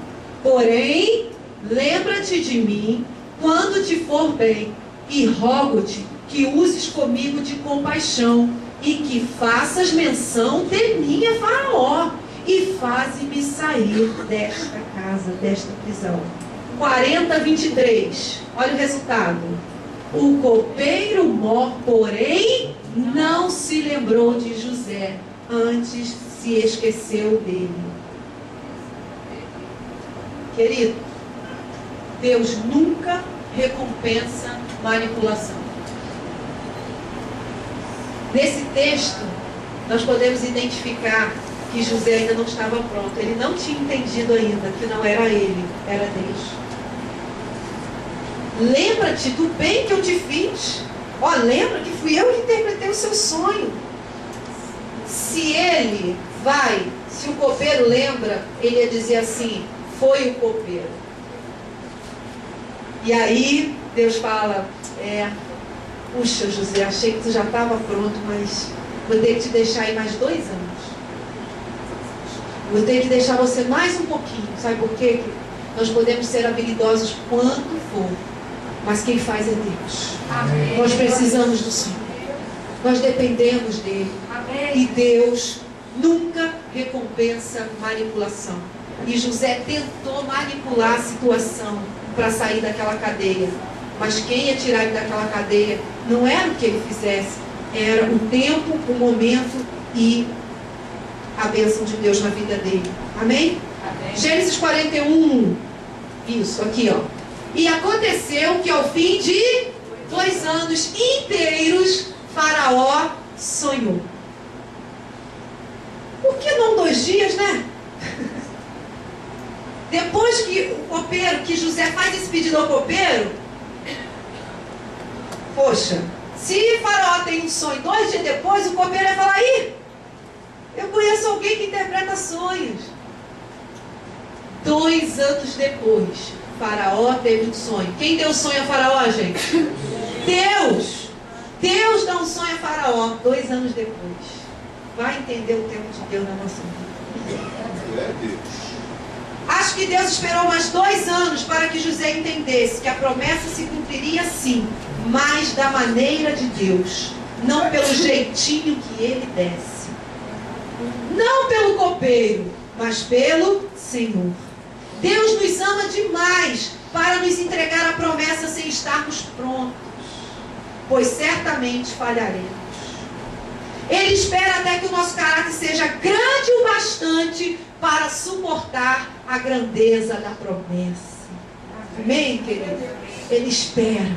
porém, lembra-te de mim quando te for bem, e rogo-te que uses comigo de compaixão, e que faças menção de mim a Faraó, e faze-me sair desta casa, desta prisão. 40, 23. Olha o resultado. O copeiro mor, porém, não se lembrou de José, antes se esqueceu dele. Querido, Deus nunca recompensa manipulação. Nesse texto, nós podemos identificar que José ainda não estava pronto. Ele não tinha entendido ainda que não era ele, era Deus. Lembra-te do bem que eu te fiz. Ó, lembra que fui eu que interpretei o seu sonho. Se o copeiro lembra, ele ia dizer assim: foi o copeiro. E aí Deus fala: puxa, José, achei que tu já estava pronto, mas vou ter que te deixar aí mais 2 anos. Vou ter que deixar você mais um pouquinho. Sabe por quê? Nós podemos ser habilidosos quanto for, mas quem faz é Deus. Amém. Nós precisamos do Senhor. Nós dependemos dele. Amém. E Deus nunca recompensa manipulação. E José tentou manipular a situação para sair daquela cadeia. Mas quem ia tirar ele daquela cadeia não era o que ele fizesse, era o tempo, o momento e a bênção de Deus na vida dele. Amém? Amém. Gênesis 41. Isso, aqui ó. E aconteceu que ao fim de 2 anos inteiros, Faraó sonhou. Por que não 2 dias, né? Depois que o copeiro, que José faz esse pedido ao copeiro, poxa, se Faraó tem um sonho 2 dias depois, o copeiro vai falar: ih, eu conheço alguém que interpreta sonhos. 2 anos depois, Faraó teve um sonho. Quem deu o sonho a Faraó, gente? Deus! Deus dá um sonho a Faraó 2 anos depois. Vai entender o tempo de Deus na nossa vida. Acho que Deus esperou mais 2 anos para que José entendesse que a promessa se cumpriria sim, mas da maneira de Deus, não pelo jeitinho que ele desse. Não pelo copeiro, mas pelo Senhor. Deus nos ama demais para nos entregar a promessa sem estarmos prontos, pois certamente falharemos. Ele espera até que o nosso caráter seja grande o bastante para suportar a grandeza da promessa. Amém, querido? Ele espera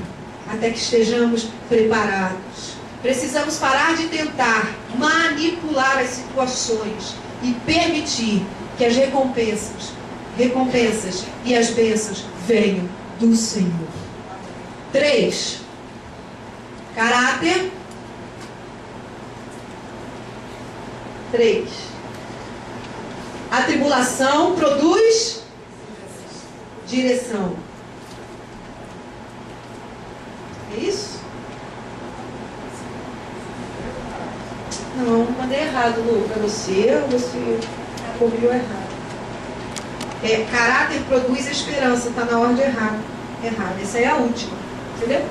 até que estejamos preparados. Precisamos parar de tentar manipular as situações e permitir que as recompensas e as bênçãos venham do Senhor. 3. Caráter. 3. A tribulação produz direção. É isso? Não, mandei errado, Lu. Para você ouviu errado. Caráter produz esperança. Está na ordem errada. Essa é a última. Entendeu?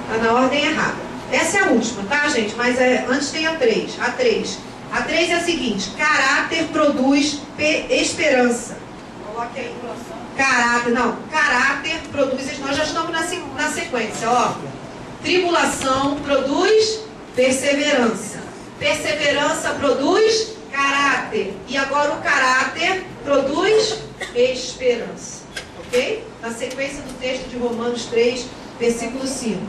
Está na ordem errada. Essa é a última, tá, gente? Mas antes tem a 3. A 3 é a seguinte: caráter produz esperança. Coloque aí. Caráter produz. Nós já estamos na sequência, ó. Tribulação produz perseverança. Perseverança produz caráter. E agora o caráter produz esperança. Ok? Na sequência do texto de Romanos 3, versículo 5.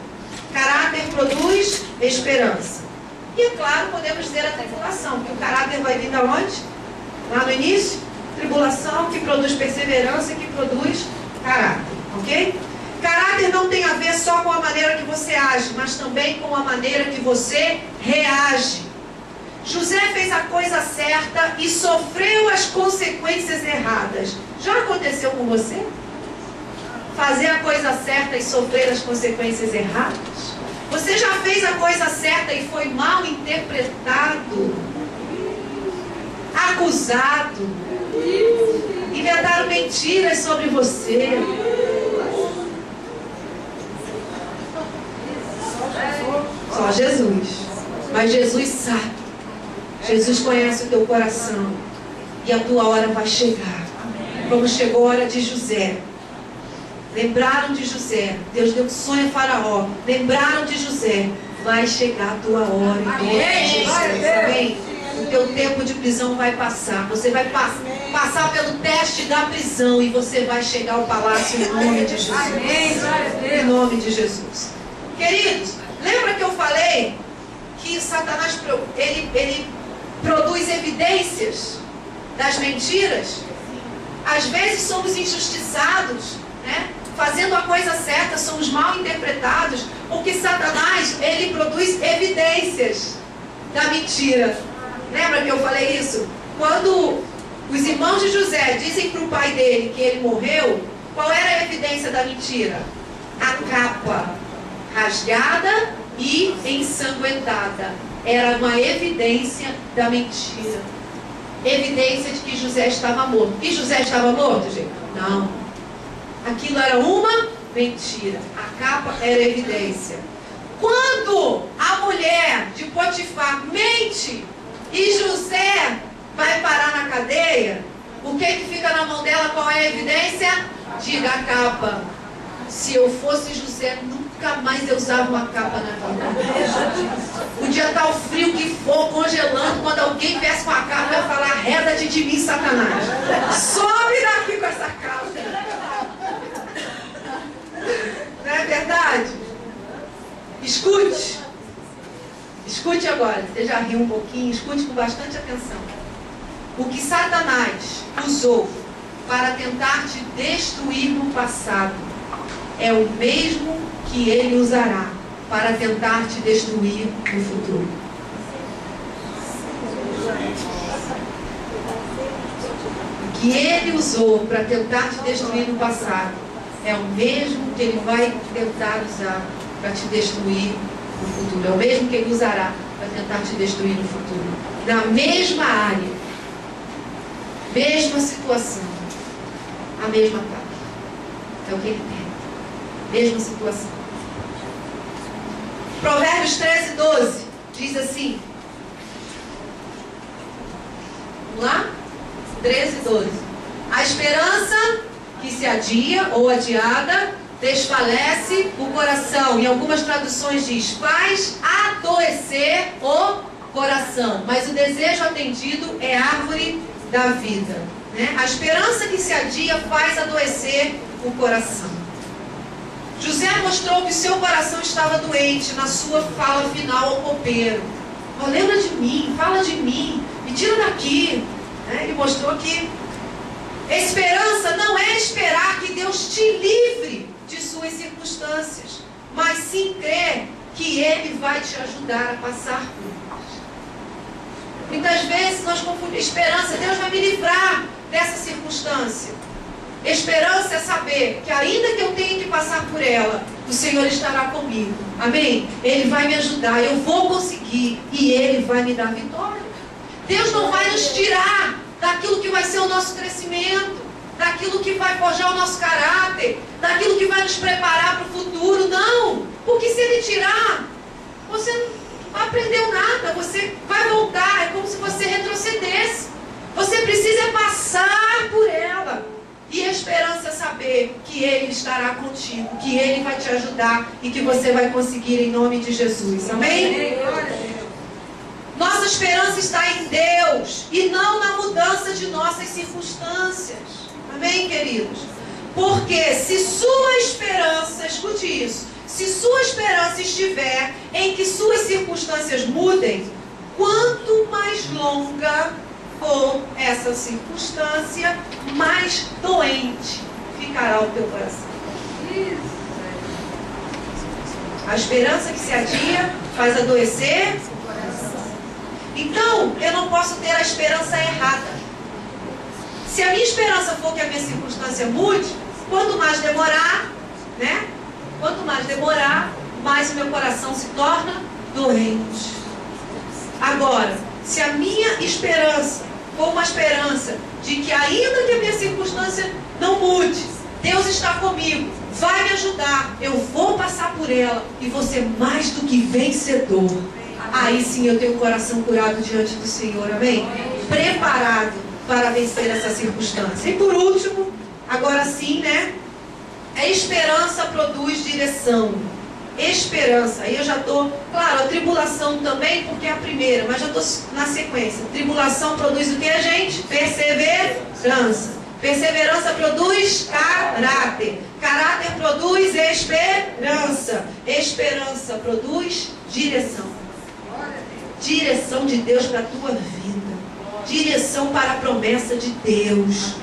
Caráter produz esperança. E é claro, podemos dizer a tribulação, porque o caráter vai vir de onde? Lá no início, tribulação que produz perseverança e que produz caráter, ok? Caráter não tem a ver só com a maneira que você age, mas também com a maneira que você reage. José fez a coisa certa e sofreu as consequências erradas. Já aconteceu com você? Fazer a coisa certa e sofrer as consequências erradas? Você já fez a coisa certa e foi mal interpretado, acusado, inventaram mentiras sobre você? Só Jesus. Mas Jesus sabe. Jesus conhece o teu coração. E a tua hora vai chegar. Como chegou a hora de José. Lembraram de José. Deus deu um sonho a Faraó. Lembraram de José. Vai chegar a tua hora. Amém? O teu tempo de prisão vai passar. Você vai passar pelo teste da prisão. E você vai chegar ao palácio em nome de Jesus. Em nome de Jesus. Queridos, lembra que eu falei que Satanás ele produz evidências das mentiras? Às vezes somos injustiçados, né? Fazendo a coisa certa, somos mal interpretados, porque Satanás, ele produz evidências da mentira. Lembra que eu falei isso? Quando os irmãos de José dizem para o pai dele que ele morreu, qual era a evidência da mentira? A capa rasgada e ensanguentada. Era uma evidência da mentira. Evidência de que José estava morto. E José estava morto, gente? Não. Aquilo era uma mentira. A capa era evidência. Quando a mulher de Potifar mente e José vai parar na cadeia, o que fica na mão dela? Qual é a evidência? Diga a capa. Se eu fosse José, nunca mais eu usava uma capa na vida. Podia estar o frio que for, congelando, quando alguém viesse com a capa, eu ia falar: arreda-te de mim, Satanás. Sobe daqui com essa capa. Não é verdade? Escute. Escute agora. Você já riu um pouquinho, escute com bastante atenção. O que Satanás usou para tentar te destruir no passado é o mesmo que ele usará para tentar te destruir no futuro. O que ele usou para tentar te destruir no passado é o mesmo que ele vai tentar usar para te destruir no futuro. É o mesmo que ele usará para tentar te destruir no futuro. Na mesma área. Mesma situação, a mesma tábua. É o que ele tem. Mesma situação. Provérbios 13, 12 diz assim. Vamos lá? 13, 12. A esperança que se adia ou adiada desfalece o coração. Em algumas traduções diz, faz adoecer o coração. Mas o desejo atendido é árvore da vida. Né? A esperança que se adia faz adoecer o coração. José mostrou que seu coração estava doente na sua fala final ao copeiro. Oh, lembra de mim, fala de mim, me tira daqui. Ele mostrou que esperança não é esperar que Deus te livre de suas circunstâncias, mas sim crer que Ele vai te ajudar a passar por elas. Muitas vezes nós confundimos esperança, Deus vai me livrar dessa circunstância. Esperança é saber que ainda que eu tenha que passar por ela, o Senhor estará comigo. Amém? Ele vai me ajudar, eu vou conseguir e Ele vai me dar vitória. Deus não vai nos tirar daquilo que vai ser o nosso crescimento, daquilo que vai forjar o nosso caráter, daquilo que vai nos preparar para o futuro, não. Porque se Ele tirar, você não aprendeu nada, você vai voltar, é como se você retrocedesse. Você precisa passar por ela. E a esperança é saber que Ele estará contigo, que Ele vai te ajudar e que você vai conseguir em nome de Jesus. Amém? Nossa esperança está em Deus e não na mudança de nossas circunstâncias. Amém, queridos? Porque se sua esperança, escute isso, se sua esperança estiver em que suas circunstâncias mudem, quanto mais longa for essa circunstância, mais doente ficará o teu coração. A esperança que se adia faz adoecer o coração. Então, eu não posso ter a esperança errada. Se a minha esperança for que a minha circunstância mude, quanto mais demorar, né? Quanto mais demorar, mais o meu coração se torna doente. Agora, se a minha esperança for uma esperança de que ainda que a minha circunstância não mude, Deus está comigo, vai me ajudar, eu vou passar por ela e vou ser mais do que vencedor. Aí sim eu tenho o coração curado diante do Senhor, amém? Preparado para vencer essa circunstância. E por último, agora sim, né? A esperança produz direção. Esperança, aí eu já estou, claro, a tribulação também, porque é a primeira, mas já estou na sequência. Tribulação produz o que, gente? Perseverança. Perseverança produz caráter. Caráter produz esperança. Esperança produz direção. Direção de Deus para a tua vida. Direção para a promessa de Deus.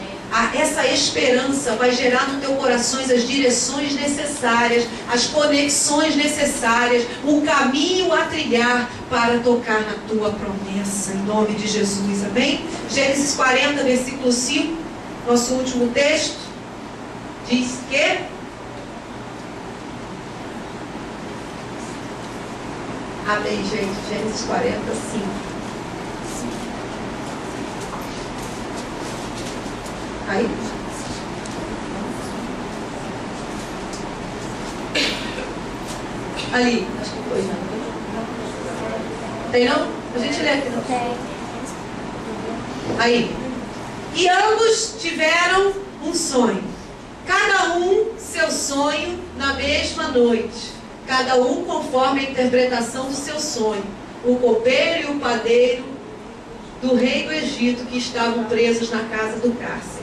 Essa esperança vai gerar no teu coração as direções necessárias, as conexões necessárias, o caminho a trilhar para tocar na tua promessa, em nome de Jesus, amém? Gênesis 40, versículo 5, nosso último texto, diz que amém, gente, Gênesis 40, 5. Aí. Ali, acho que foi, não. Tem não? A gente lê aqui, não? Tem. Aí. E ambos tiveram um sonho. Cada um seu sonho na mesma noite. Cada um conforme a interpretação do seu sonho. O copeiro e o padeiro do rei do Egito que estavam presos na casa do cárcere.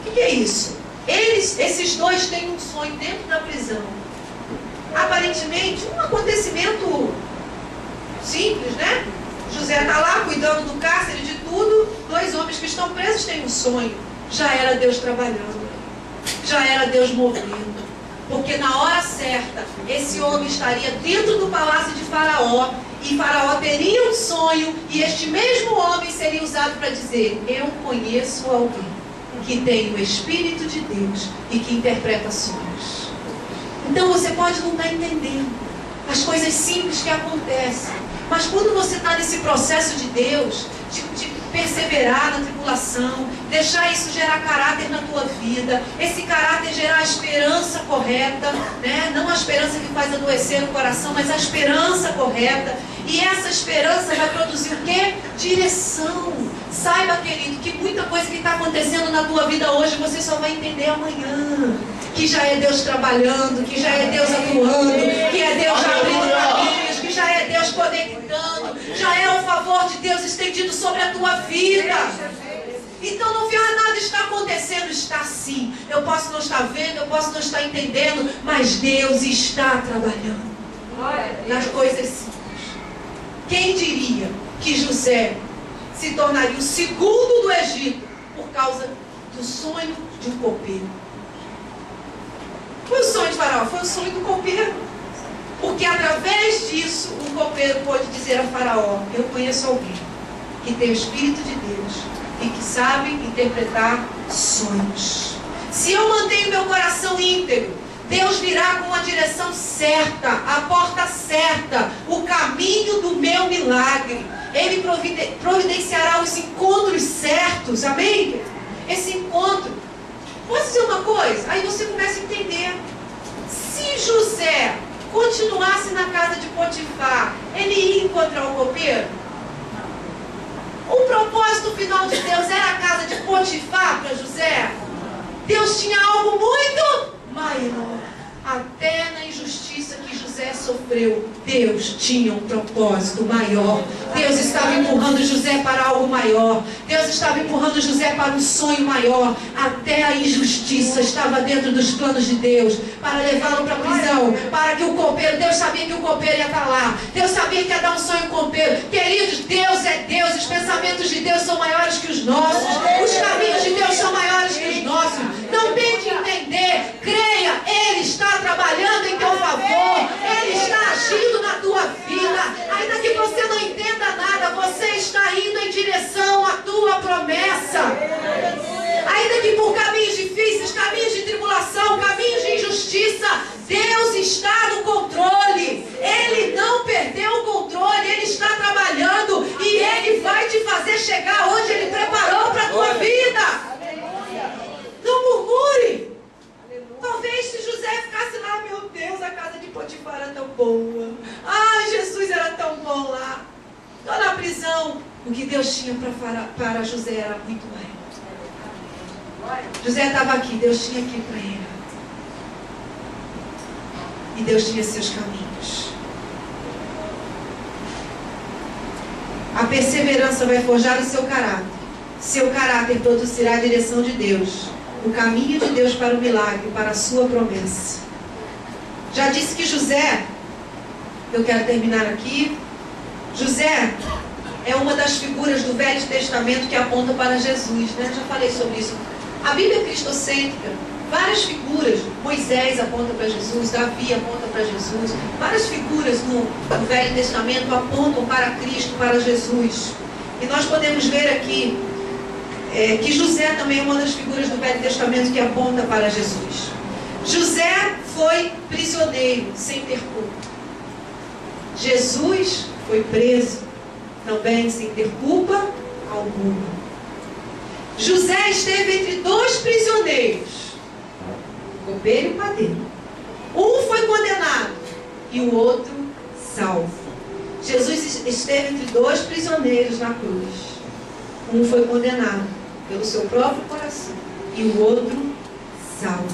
O que é isso? Esses dois têm um sonho dentro da prisão. Aparentemente, um acontecimento simples, né? José está lá cuidando do cárcere, de tudo. Dois homens que estão presos têm um sonho. Já era Deus trabalhando. Já era Deus movendo. Porque na hora certa, esse homem estaria dentro do palácio de Faraó. E Faraó teria um sonho. E este mesmo homem seria usado para dizer: eu conheço alguém que tem o Espírito de Deus e que interpreta sonhos. Então você pode não estar entendendo as coisas simples que acontecem, mas quando você está nesse processo de Deus, de perseverar na tribulação, deixar isso gerar caráter na tua vida, esse caráter gerar a esperança correta, né? Não a esperança que faz adoecer o coração, mas a esperança correta. E essa esperança vai produzir o quê? Direção. Saiba, querido, que muita coisa que está acontecendo na tua vida hoje, você só vai entender amanhã. Que já é Deus trabalhando, que já é Deus atuando, que é Deus abrindo caminhos, que já é Deus conectando, já é o favor de Deus estendido sobre a tua vida. Então não nada está acontecendo, está sim. Eu posso não estar vendo, eu posso não estar entendendo, mas Deus está trabalhando nas coisas simples. Quem diria que José se tornaria o segundo do Egito por causa do sonho de um copeiro? Foi o sonho de Faraó, foi o sonho do copeiro. Porque através disso, o copeiro pôde dizer a Faraó: eu conheço alguém que tem o Espírito de Deus e que sabe interpretar sonhos. Se eu mantenho meu coração íntegro, Deus virá com a direção certa, a porta certa, o caminho do meu milagre. Ele providenciará os encontros certos, amém? Esse encontro. Posso dizer uma coisa? Aí você começa a entender. Se José continuasse na casa de Potifar, ele ia encontrar o copeiro? O propósito final de Deus era a casa de Potifar para José? Deus tinha algo muito maior. Até na injustiça que José sofreu, Deus tinha um propósito maior. Deus estava empurrando José para algo maior. Deus estava empurrando José para um sonho maior. Até a injustiça estava dentro dos planos de Deus para levá-lo para a prisão, para que o copeiro, Deus sabia que o copeiro ia estar lá. Deus sabia que ia dar um sonho ao copeiro. Queridos, Deus é Deus. Os pensamentos de Deus são maiores que os nossos. Os caminhos de Deus são maiores que os nossos. Não tente entender. Creia, Ele está trabalhando em teu favor. Ele está agindo na tua vida. Ainda que você não entenda nada, você está indo em direção à tua promessa. Ainda que por caminhos difíceis, caminhos de tribulação, caminhos de injustiça, Deus está no controle. Ele não perdeu o controle. Ele está trabalhando e Ele vai te fazer chegar onde Ele preparou para a tua vida. Não murmure. Talvez se José ficasse lá, meu Deus, a casa de Potifar era tão boa. Ai, Jesus era tão bom lá. Estou na prisão. O que Deus tinha para José era muito maior. José estava aqui, Deus tinha aqui para ele. E Deus tinha seus caminhos. A perseverança vai forjar o seu caráter. Seu caráter produzirá a direção de Deus. O caminho de Deus para o milagre, para a sua promessa. Já disse que José, eu quero terminar aqui. José é uma das figuras do Velho Testamento que aponta para Jesus, né? Já falei sobre isso. A Bíblia é cristocêntrica, várias figuras. Moisés aponta para Jesus, Davi aponta para Jesus. Várias figuras no Velho Testamento apontam para Cristo, para Jesus. E nós podemos ver aqui que José também é uma das figuras do Velho Testamento que aponta para Jesus. José foi prisioneiro sem ter culpa. Jesus foi preso também sem ter culpa alguma. José esteve entre dois prisioneiros, copeiro e padeiro. Um foi condenado e o outro salvo. Jesus esteve entre dois prisioneiros na cruz. Um foi condenado pelo seu próprio coração e o outro salvo,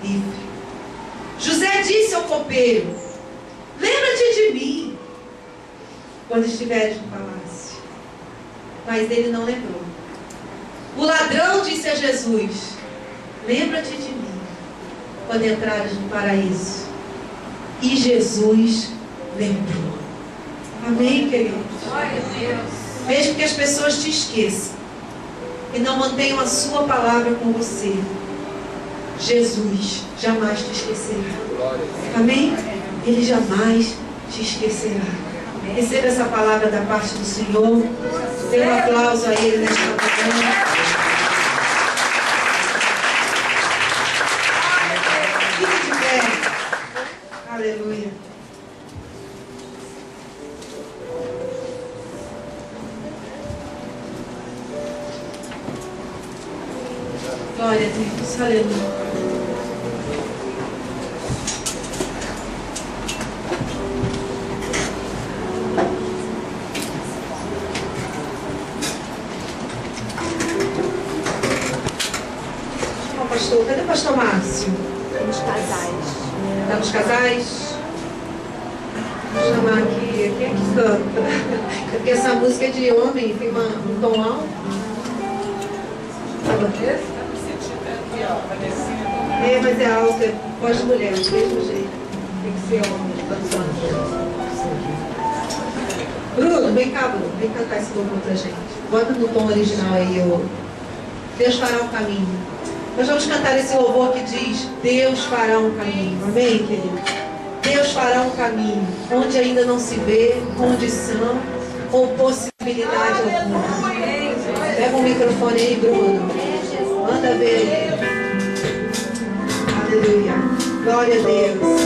livre. José disse ao copeiro: lembra-te de mim quando estiveres no palácio. Mas ele não lembrou. O ladrão disse a Jesus: lembra-te de mim quando entrares no paraíso. E Jesus lembrou. Amém, queridos? Glória a Deus. Mesmo que as pessoas te esqueçam e não mantenham a sua palavra com você, Jesus jamais te esquecerá. Amém? Ele jamais te esquecerá. Receba essa palavra da parte do Senhor. Dê um aplauso a Ele nesta manhã. Fique de pé. Aleluia. Glória a Deus. Aleluia. Pastor, cadê o pastor Márcio? Nos casais. Está nos casais? Vou chamar aqui. Quem é que canta? É porque essa música é de homem, tem um tom alto. É, mas é alto, é voz de mulher, do mesmo jeito. Tem que ser homem, Bruno, vem cá, Bruno. Vem cantar esse louvor pra gente. Bota no tom original aí, Deus fará um caminho. Nós vamos cantar esse louvor que diz: Deus fará um caminho. Amém, querido? Deus fará um caminho onde ainda não se vê condição ou possibilidade alguma. Pega o microfone aí, Bruno. Manda ver aí. Aleluia. Glória a Deus.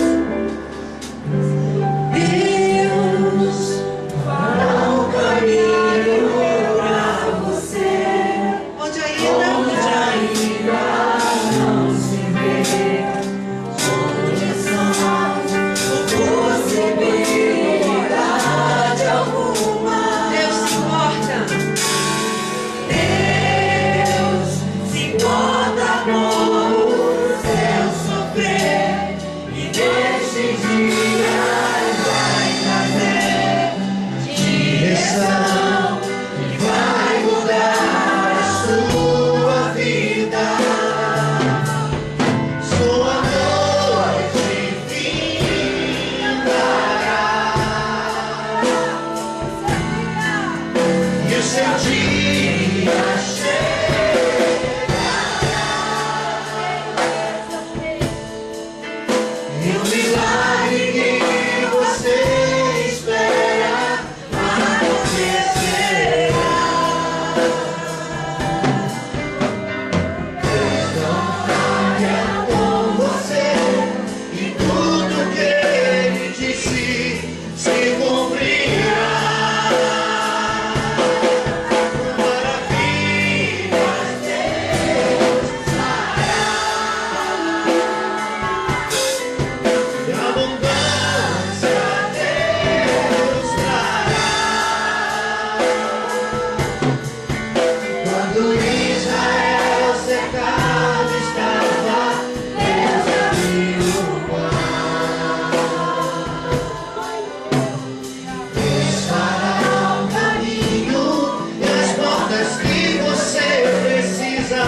Deus fará um caminho para você onde ainda não se vê condição ou possibilidade alguma. Deus se importa. Deus se importa com o seu sofrer e nestes dias vai trazer direção que vai mudar a sua vida. Sua noite findará e o seu dia chegará. E o milagre que você espera acontecerá. Com você e tudo que ele disse se cumprirá. Maravilhas Deus fará e abundância Deus trará. Quando Israel cercado estava, Deus abriu o mar. Deus fará um caminho e as portas que você precisa,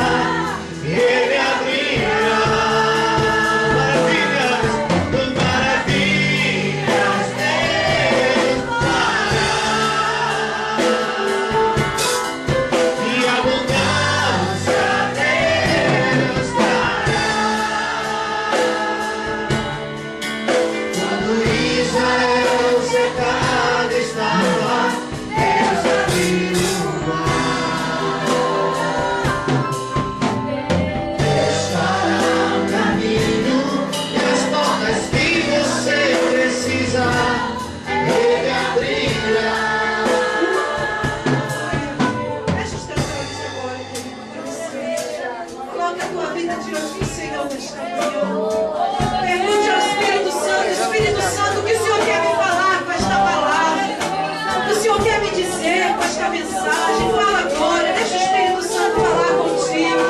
Ele abrirá. Maravilhas Deus fará e abundância Deus trará. Quando Israel cercado estava, Deus abriu o mar. Deus fará um caminho e as portas que você precisa, Ele abrirá. Fecha os teus olhos agora, querido. Coloca a tua vida diante do Senhor nesta manhã. Pergunte ao Espírito Santo: Espírito Santo, o que o Senhor quer me falar com esta palavra? O que o Senhor quer me dizer com esta mensagem? Fala agora, deixa o Espírito Santo falar contigo.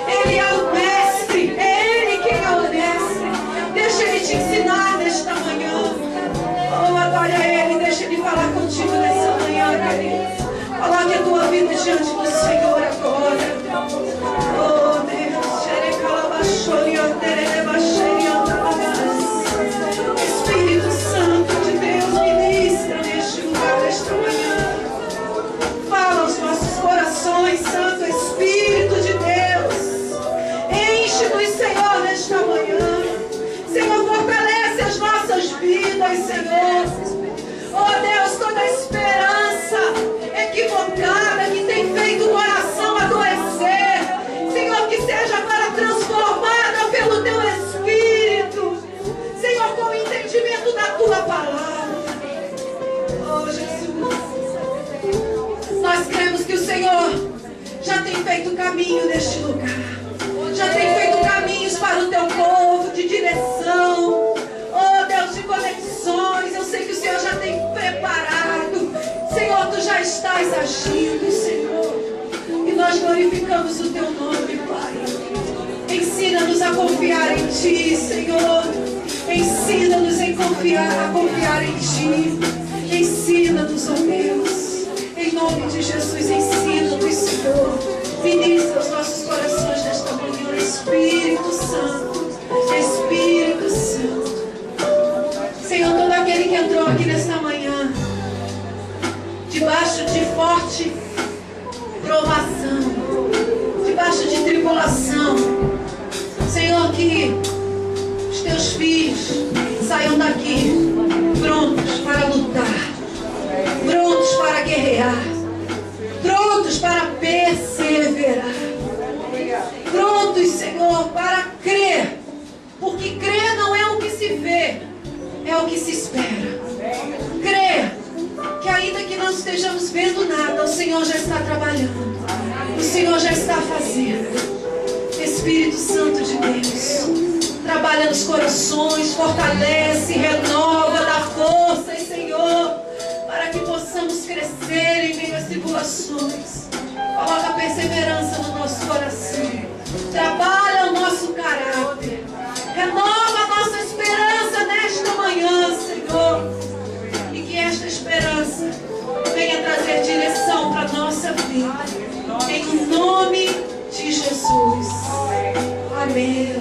Ele é o mestre, é Ele quem é o mestre. Deixa Ele te ensinar nesta manhã. Oh, adore a Ele, deixa Ele falar contigo nessa manhã, querido. Coloque a tua vida diante do Senhor agora. Oh, Deus, Espírito Santo de Deus, ministra neste lugar, nesta manhã. Fala aos nossos corações, Santo Espírito de Deus. Enche-nos, Senhor, nesta manhã. Senhor, fortalece as nossas vidas, Senhor. Oh, Deus, toda esperança equivocada que tem feito o coração adoecer, Senhor, que seja agora transformada pelo Teu Espírito, Senhor, com o entendimento da Tua palavra. Oh, Jesus, nós cremos que o Senhor já tem feito caminho neste lugar. glorificamos o Teu nome, Pai. Ensina-nos a confiar em Ti, Senhor. Ensina-nos a confiar em Ti. Ensina-nos, ó Deus. Em nome de Jesus, ensina-nos, Senhor. Ministra os nossos corações nesta manhã, Espírito Santo. Espírito Santo. Senhor, todo aquele que entrou aqui nesta manhã, debaixo de forte provação, debaixo de tribulação, Senhor, que os Teus filhos saiam daqui prontos para lutar, prontos para guerrear, prontos para perseverar, prontos, Senhor, para crer, porque crer não é o que se vê, é o que se espera. Crer que ainda que não estejamos vendo nada, o Senhor já está trabalhando, o Senhor já está fazendo. Espírito Santo de Deus, trabalha nos corações, fortalece, renova, dá força, Senhor, para que possamos crescer em meio às tribulações. Coloca perseverança no nosso coração, trabalha o nosso caráter, renova a nossa esperança nesta manhã, Senhor, e que esta esperança venha trazer direção para a nossa vida, em nome de Jesus. Amém.